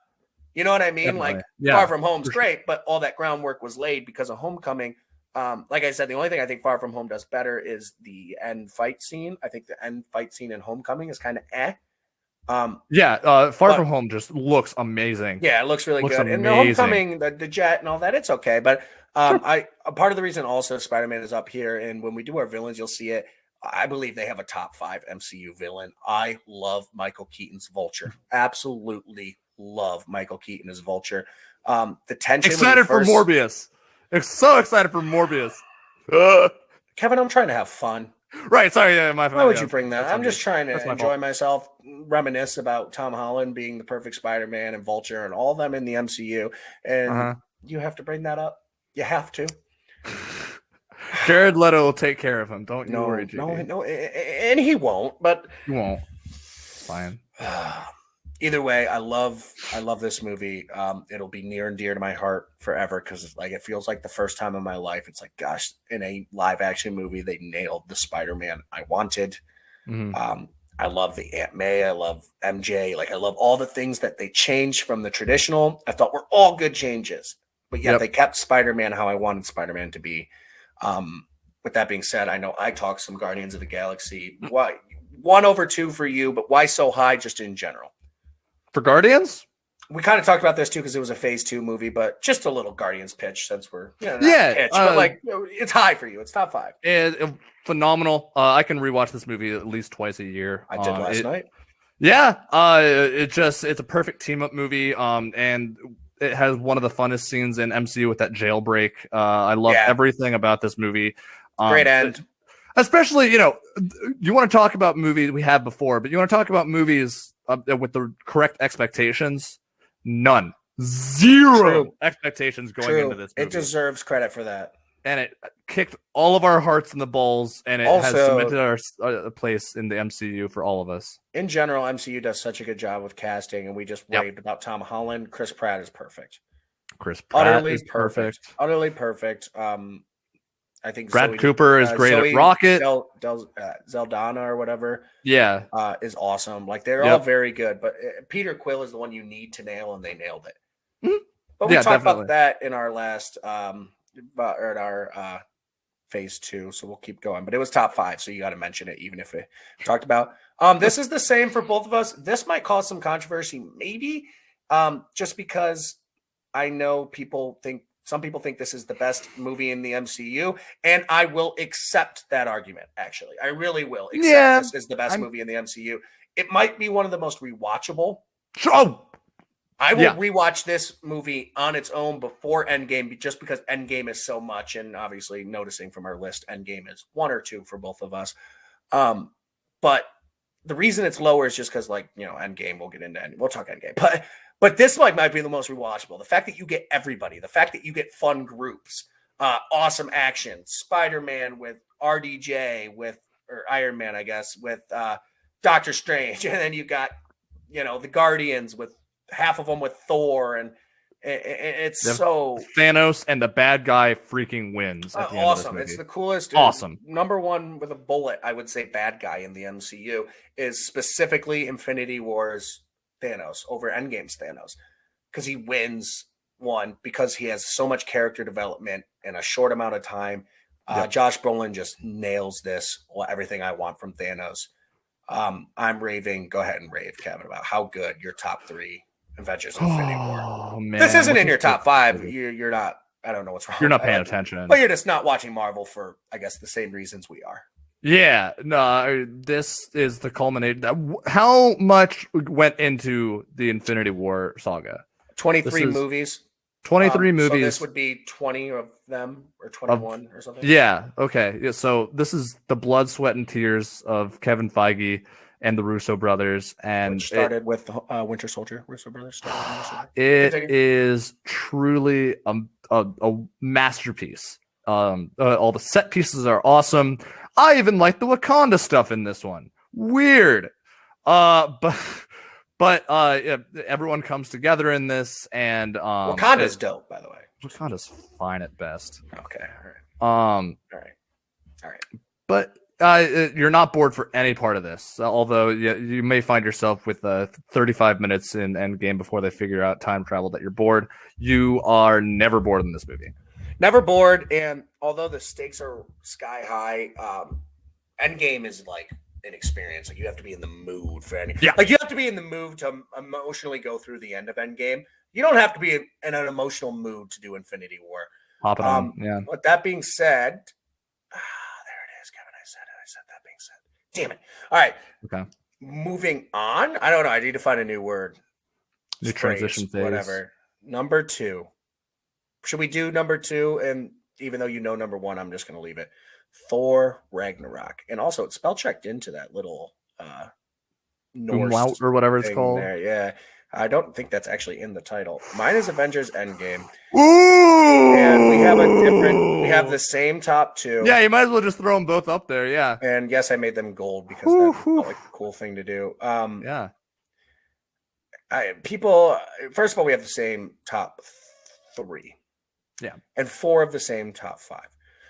you know what I mean. Definitely. Like Far From Home's great, but all that groundwork was laid because of Homecoming. Like I said, the only thing I think Far From Home does better is the end fight scene. I think the end fight scene in Homecoming is kind of Far From Home just looks amazing. Yeah, it looks really good. And the Homecoming, the jet and all that, it's okay. But a part of the reason also Spider-Man is up here, and when we do our villains, you'll see it. I believe they have a top 5 MCU villain. I love Michael Keaton's Vulture. Absolutely love Michael Keaton as Vulture. The tension. Excited for Morbius. So excited for Morbius. Kevin, I'm trying to have fun. Right. Sorry. Yeah. Why would you bring that? I'm just trying That's to my enjoy fault. myself, reminisce about Tom Holland being the perfect Spider-Man and Vulture and all of them in the MCU. And you have to bring that up. You have to. Jared Leto will take care of him. Don't you worry, JD. No, and he won't. But he won't. It's fine. Either way, I love this movie. It'll be near and dear to my heart forever because like it feels like the first time in my life. It's like, gosh, in a live action movie, they nailed the Spider-Man I wanted. Mm-hmm. I love the Aunt May. I love MJ. Like I love all the things that they changed from the traditional. I thought were all good changes, but yet they kept Spider-Man how I wanted Spider-Man to be. With that being said, I know I talked some Guardians of the Galaxy. Why 1/2 for you, but why so high just in general? For Guardians? We kind of talked about this too because it was a Phase 2 movie, but just a little Guardians pitch since we're pitch, but like it's high for you. It's top 5. Phenomenal. I can rewatch this movie at least twice a year. I did last night. Yeah, it's a perfect team up movie. And it has one of the funnest scenes in MCU with that jailbreak. I love everything about this movie. Great end. Especially, you want to talk about movies we had before, but you want to talk about movies with the correct expectations. None. Zero expectations going into this movie. It deserves credit for that. And it kicked all of our hearts in the balls, and it has cemented our place in the MCU for all of us. In general, MCU does such a good job with casting, and we just raved about Tom Holland. Chris Pratt is perfect. Utterly perfect. Utterly perfect. I think Brad Cooper is great at Rocket. Zeldana or whatever. Yeah. Is awesome. Like they're all very good, but Peter Quill is the one you need to nail, and they nailed it. Mm-hmm. But we talked about that in our last or in our Phase 2, so we'll keep going. But it was top 5, so you got to mention it, even if we talked about. This is the same for both of us. This might cause some controversy, maybe, just because I know some people think this is the best movie in the MCU, and I will accept that argument. Actually, I really will accept this is the best movie in the MCU. It might be one of the most rewatchable. I will rewatch this movie on its own before Endgame, just because Endgame is so much, and obviously noticing from our list, Endgame is 1 or 2 for both of us. But the reason it's lower is just because, Endgame. We'll get into Endgame. We'll talk Endgame, but this might be the most rewatchable. The fact that you get everybody, the fact that you get fun groups, awesome action, Spider-Man with RDJ or Iron Man, I guess, with Doctor Strange, and then you got the Guardians with half of them with Thor, and it's so Thanos and the bad guy freaking wins. At the end awesome! Of this movie. It's the coolest. Awesome. Number one with a bullet, I would say, bad guy in the MCU is specifically Infinity War's Thanos over Endgame's Thanos, because he wins one because he has so much character development in a short amount of time. Josh Brolin just nails this. Everything I want from Thanos. I'm raving. Go ahead and rave, Kevin, about how good your top 3 Avengers Infinity War. Man. This isn't in your top 5. You're not. I don't know what's wrong. You're not paying attention. But you're just not watching Marvel for, I guess, the same reasons we are. Yeah. No, this is the culmination. How much went into the Infinity War saga? 23 movies. 23 movies. So this would be 20 of them, or 21 or something. Yeah. Okay. Yeah, so this is the blood, sweat, and tears of Kevin Feige and the Russo brothers, and which started with Winter Soldier. Russo brothers. It is truly a masterpiece. All the set pieces are awesome. I even like the Wakanda stuff in this one. Weird. But everyone comes together in this, and Wakanda's dope, by the way. Wakanda's fine at best. Okay, all right. But you're not bored for any part of this, although you may find yourself with 35 minutes in Endgame before they figure out time travel that you're bored. You are never bored in this movie. Never bored, and although the stakes are sky high, Endgame is like an experience. Like you have to be in the mood for any. Yeah. Like you have to be in the mood to emotionally go through the end of Endgame. You don't have to be in an emotional mood to do Infinity War. Hop it on. Yeah. With that being said, there it is, Kevin. I said that being said. Damn it. All right. Okay. Moving on. I don't know. I need to find a new word. New transition phase. Whatever. Number 2. Should we do number 2? And even though number 1, I'm just going to leave it. Thor Ragnarok. And also it's spell checked into that little Norse Umlaut or whatever it's thing called. there. Yeah. I don't think that's actually in the title. Mine is Avengers End Game. Ooh! And we have the same top two. Yeah, you might as well just throw them both up there. Yeah. And yes, I made them gold because that felt like a cool thing to do. Yeah. First of all, we have the same top 3. Yeah. And 4 of the same top 5,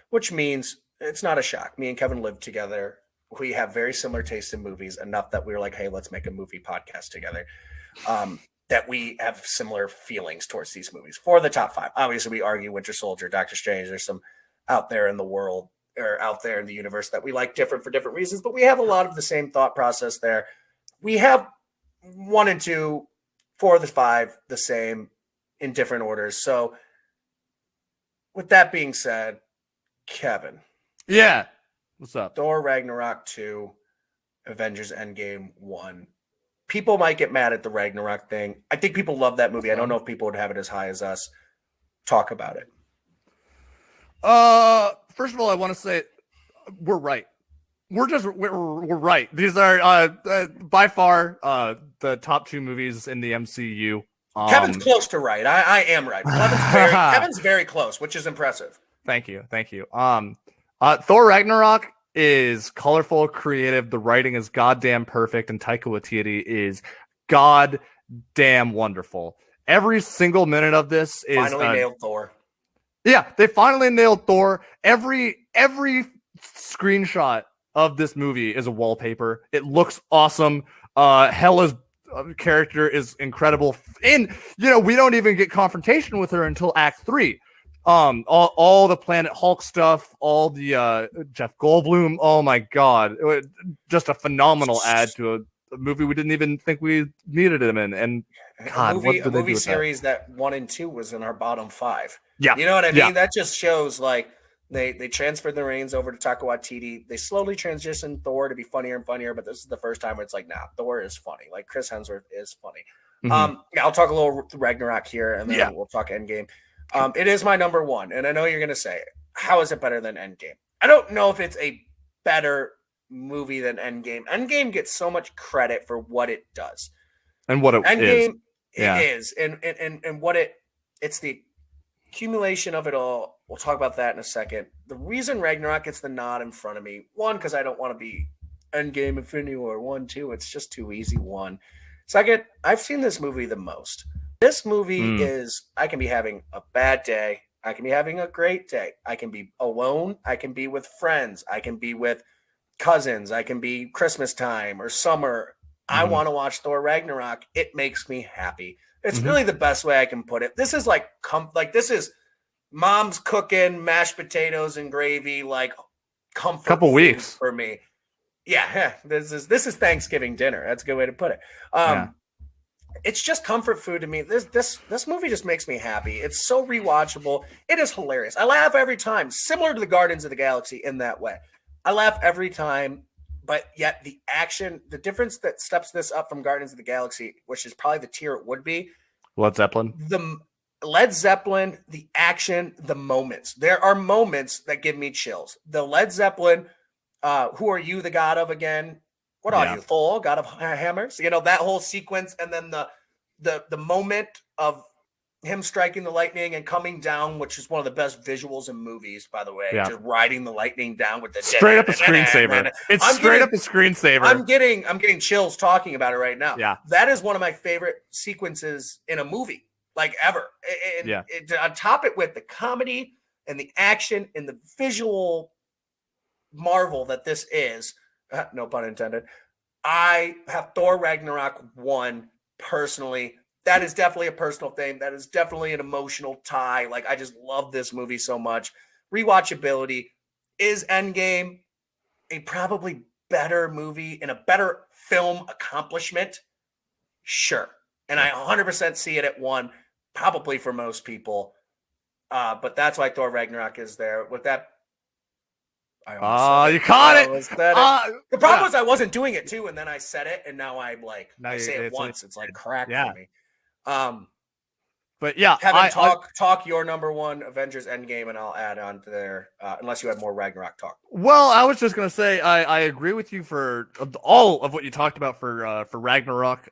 which means it's not a shock. Me and Kevin live together. We have very similar tastes in movies, enough that we were like, hey, let's make a movie podcast together. That we have similar feelings towards these movies. For the top 5, obviously we argue Winter Soldier, Doctor Strange. There's some out there in the world or out there in the universe that we like different for different reasons, but we have a lot of the same thought process there. We have 1 and 2, 4 of the 5 the same in different orders. So with that being said, Kevin. Yeah. What's up? Thor Ragnarok 2, Avengers End Game 1. People might get mad at the Ragnarok thing. I think people love that movie. I don't know if people would have it as high as us. Talk about it. First of all, I want to say we're right. We're right. These are by far the top 2 movies in the MCU. Kevin's close to right. I am right. Kevin's very close, which is impressive. Thank you. Thor Ragnarok is colorful, creative. The writing is goddamn perfect, and Taika Waititi is goddamn wonderful. Every single minute of this is finally nailed Thor. Yeah, they finally nailed Thor. Every screenshot of this movie is a wallpaper. It looks awesome. Hela's character is incredible. And we don't even get confrontation with her until Act 3. All the Planet Hulk stuff, all the Jeff Goldblum. Oh my god, it was just a phenomenal add to a movie we didn't even think we needed him in. And God, a movie series that 1 and 2 was in our bottom 5. Yeah, you know what I mean. Yeah. That just shows like they transferred the reins over to Taika Waititi. They slowly transitioned Thor to be funnier and funnier, but this is the first time where it's like, nah, Thor is funny. Like Chris Hemsworth is funny. Mm-hmm. I'll talk a little Ragnarok here, and then we'll talk Endgame. It is my number 1, and I know you're going to say, how is it better than Endgame? I don't know if it's a better movie than Endgame. Endgame gets so much credit for what it does. And what it Endgame is. And what it's the accumulation of it all. We'll talk about that in a second. The reason Ragnarok gets the nod in front of me, 1, because I don't want to be Endgame, Infinity War, 1, 2. It's just too easy, 1. Second, I've seen this movie the most. This movie is, I can be having a bad day. I can be having a great day. I can be alone. I can be with friends. I can be with cousins. I can be Christmas time or summer. I want to watch Thor Ragnarok. It makes me happy. It's really the best way I can put it. This is like this is mom's cooking mashed potatoes and gravy, like comfort couple weeks for me. Yeah, this is Thanksgiving dinner. That's a good way to put it. It's just comfort food to me. This movie just makes me happy. It's so rewatchable. It is hilarious. I laugh every time, similar to the Guardians of the Galaxy in that way. I laugh every time, but yet the action, the difference that steps this up from Guardians of the Galaxy, which is probably the tier it would be. Led Zeppelin. The Led Zeppelin, the action, the moments. There are moments that give me chills. The Led Zeppelin, who are you the god of again? What are you, Thor, god of hammers? That whole sequence, and then the moment of him striking the lightning and coming down, which is one of the best visuals in movies, by the way. Yeah. Just riding the lightning down with the straight up a screensaver. It's straight up a screensaver. I'm getting chills talking about it right now. Yeah, that is one of my favorite sequences in a movie, like ever. On top it with the comedy and the action and the visual marvel that this is. No pun intended. I have Thor Ragnarok 1 personally. That is definitely a personal thing. That is definitely an emotional tie. Like, I just love this movie so much. Rewatchability. Is Endgame a probably better movie and a better film accomplishment? Sure. And I 100% see it at 1, probably for most people. But that's why Thor Ragnarok is there. With that, you caught it. The problem was I wasn't doing it too, and then I said it, and now I'm like, I say it once. It's like crack for me. But yeah, Kevin, talk your number one Avengers End Game, and I'll add on to there. Unless you have more Ragnarok talk. Well, I was just gonna say I agree with you for all of what you talked about for Ragnarok.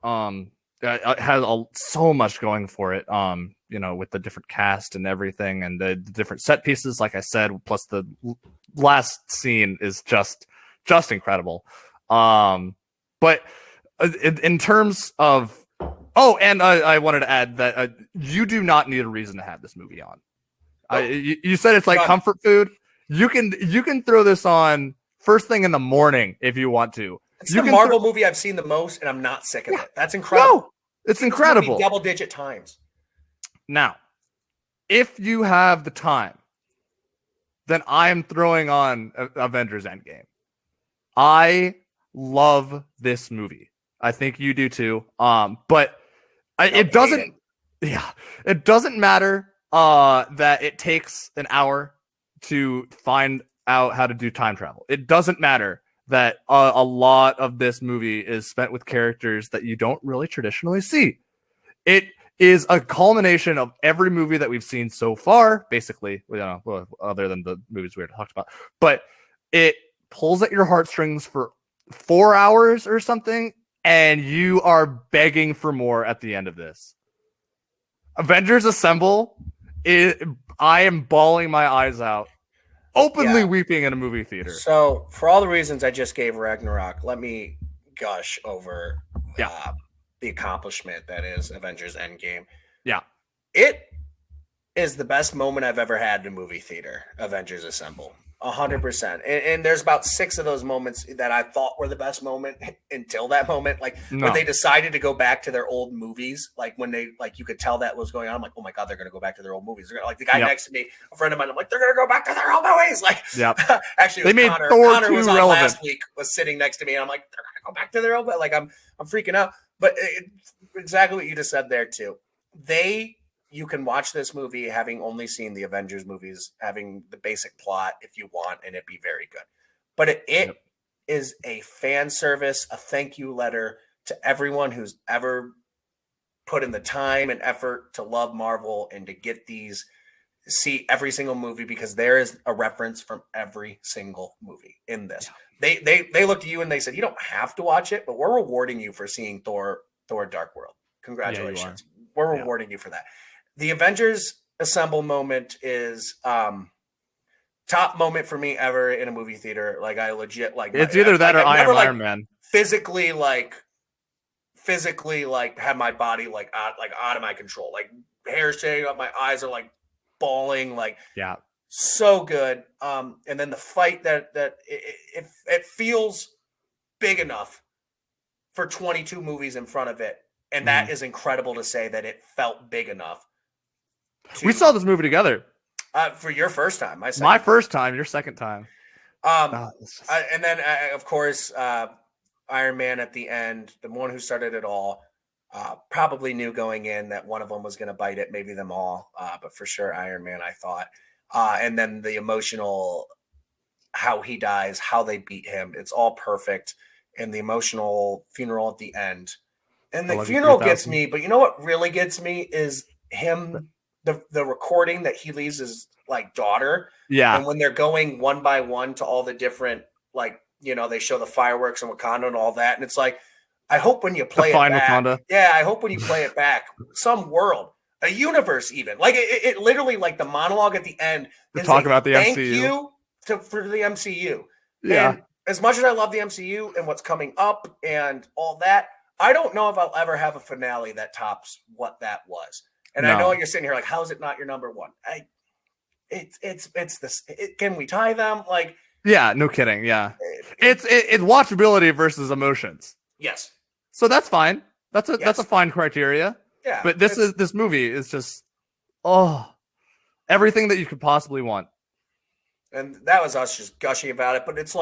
It has so much going for it. With the different cast and everything, and the different set pieces, like I said, plus the last scene is just incredible. But in terms of and I wanted to add that you do not need a reason to have this movie on. You said it's like comfort food. You can throw this on first thing in the morning if you want to. It's the Marvel movie I've seen the most, and I'm not sick of it. That's incredible. No, it's incredible. Double-digit times. Now, if you have the time, then I am throwing on Avengers End Game. I love this movie. I think you do too. But it doesn't. Yeah, it doesn't matter that it takes an hour to find out how to do time travel. It doesn't matter that a lot of this movie is spent with characters that you don't really traditionally see. It is a culmination of every movie that we've seen so far, basically, other than the movies we already talked about. But it pulls at your heartstrings for 4 hours or something, and you are begging for more at the end of this. Avengers Assemble, I am bawling my eyes out, openly weeping in a movie theater. So, for all the reasons I just gave Ragnarok, let me gush over the accomplishment that is Avengers End Game. Yeah. It is the best moment I've ever had in a movie theater, Avengers Assemble. 100%. And there's about 6 of those moments that I thought were the best moment until that moment. When they decided to go back to their old movies, when they, you could tell that was going on. I'm like, oh my God, they're going to go back to their old movies. The guy next to me, a friend of mine, I'm like, they're going to go back to their old movies. Actually, they made Connor. Thor Connor was on relevant. last week, was sitting next to me, and I'm like, they're going to go back to their old, I'm freaking out. But exactly what you just said there too. You can watch this movie having only seen the Avengers movies, having the basic plot if you want, and it'd be very good. But it is a fan service, a thank you letter to everyone who's ever put in the time and effort to love Marvel and to see every single movie, because there is a reference from every single movie in this. Yeah. They looked at you and they said, you don't have to watch it, but we're rewarding you for seeing Thor Dark World. Congratulations. We're rewarding you for that. The Avengers Assemble moment is top moment for me ever in a movie theater. I legit it's either that or Iron Man. Physically have my body out of my control. Hair standing up, my eyes are bawling. So good. And then the fight that it feels big enough for 22 movies in front of it, and that is incredible to say that it felt big enough. We saw this movie together. For your first time, my first time, your second time. And then of course, Iron Man at the end, the one who started it all, probably knew going in that one of them was going to bite it, maybe them all, but for sure Iron Man, I thought. And then the emotional, how he dies, how they beat him, it's all perfect, and the emotional funeral at the end. And the funeral gets me, but you know what really gets me is him. The recording that he leaves his daughter. Yeah. And when they're going one by one to all the different, they show the fireworks in Wakanda and all that. And it's I hope when you play it back. Wakanda. Yeah. I hope when you play it back, some world, a universe, even it literally the monologue at the end. To talk about the thank MCU. You for the MCU. Yeah. And as much as I love the MCU and what's coming up and all that, I don't know if I'll ever have a finale that tops what that was. And I know you're sitting here how is it not your number one? It's this. Can we tie them? Yeah, no kidding. Yeah, it's watchability versus emotions. Yes. So that's fine. That's a fine criteria. Yeah. But this movie is just everything that you could possibly want. And that was us just gushing about it. But it's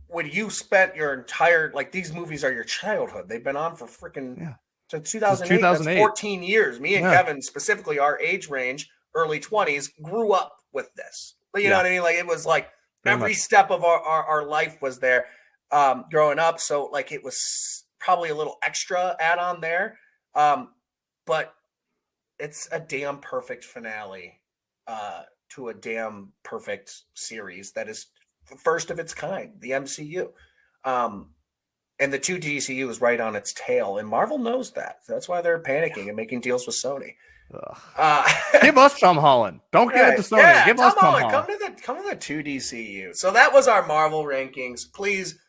when you spent your entire these movies are your childhood. They've been on for freaking. So 2008, that's 14 years. Me and Kevin, specifically our age range, early 20s, grew up with this. You know what I mean? It was every step of our life was there growing up. So it was probably a little extra add on there. But it's a damn perfect finale to a damn perfect series that is the first of its kind, the MCU. And the 2 DCU is right on its tail, and Marvel knows that. That's why they're panicking and making deals with Sony. Give us Tom Holland. Don't give it to Sony. Yeah, give us Tom Holland. Come to the 2 DCU. So that was our Marvel rankings. Please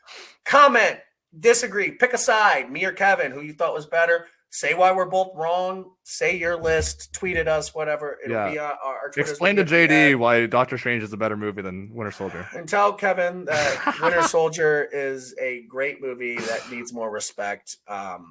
comment, disagree, pick a side, me or Kevin, who you thought was better. Say why we're both wrong. Say your list. Tweet at us. Whatever. It'll be our Twitters. Explain to JD why Doctor Strange is a better movie than Winter Soldier. And tell Kevin that Winter Soldier is a great movie that needs more respect. Jeez.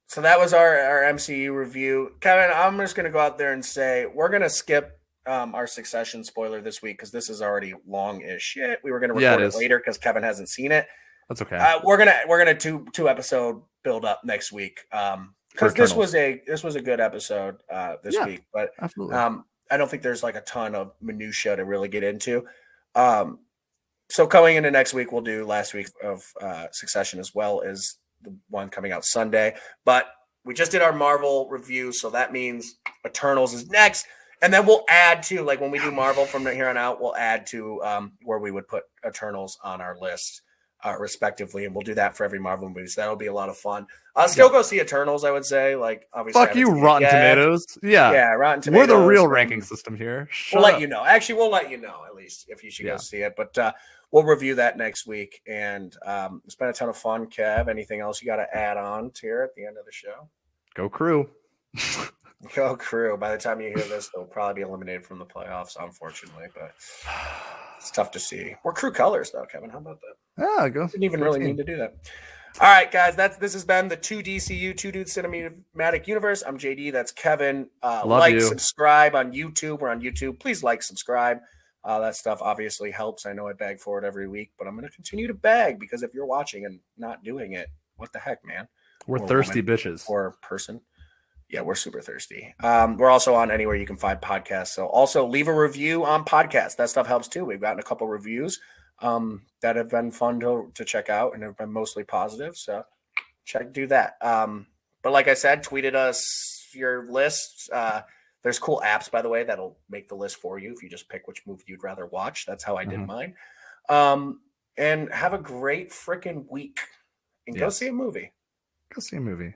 So that was our MCU review. Kevin, I'm just going to go out there and say we're going to skip our Succession spoiler this week because this is already long as shit. We were going to record it later because Kevin hasn't seen it. That's okay. We're gonna two episode build up next week because this was a good episode this week, but absolutely. I don't think there's like a ton of minutia to really get into. So going into next week, we'll do last week of Succession as well as the one coming out Sunday. But we just did our Marvel review, so that means Eternals is next, and then we'll add to like when we do Marvel from here on out, we'll add to where we would put Eternals on our list. Respectively, and we'll do that for every Marvel movie. So that'll be a lot of fun. I'll still go see Eternals, I would say. Like, obviously, fuck you, Rotten Tomatoes. Yeah, Rotten Tomatoes. We're the real ranking system here. We'll let you know. Actually, we'll let you know at least if you should go see it. But we'll review that next week. And it's been a ton of fun, Kev. Anything else you got to add on to here at the end of the show? Go Crew. Go Crew. By the time you hear this, they'll probably be eliminated from the playoffs, unfortunately. But it's tough to see. We're Crew colors, though, Kevin. How about that? Yeah, go. Didn't even really need to do that. All right, guys. This has been the 2 DCU, 2 Dudes Cinematic Universe. I'm JD. That's Kevin. Subscribe on YouTube. We're on YouTube. Please subscribe. That stuff obviously helps. I know I beg for it every week, but I'm going to continue to beg because if you're watching and not doing it, what the heck, man? We're thirsty bitches. Or person. Yeah, we're super thirsty. We're also on anywhere you can find podcasts. So also leave a review on podcasts. That stuff helps too. We've gotten a couple reviews that have been fun to check out and have been mostly positive. So do that. But like I said, tweeted us your list. There's cool apps, by the way, that'll make the list for you if you just pick which movie you'd rather watch. That's how I did mine. And have a great freaking week. And go see a movie. Go see a movie.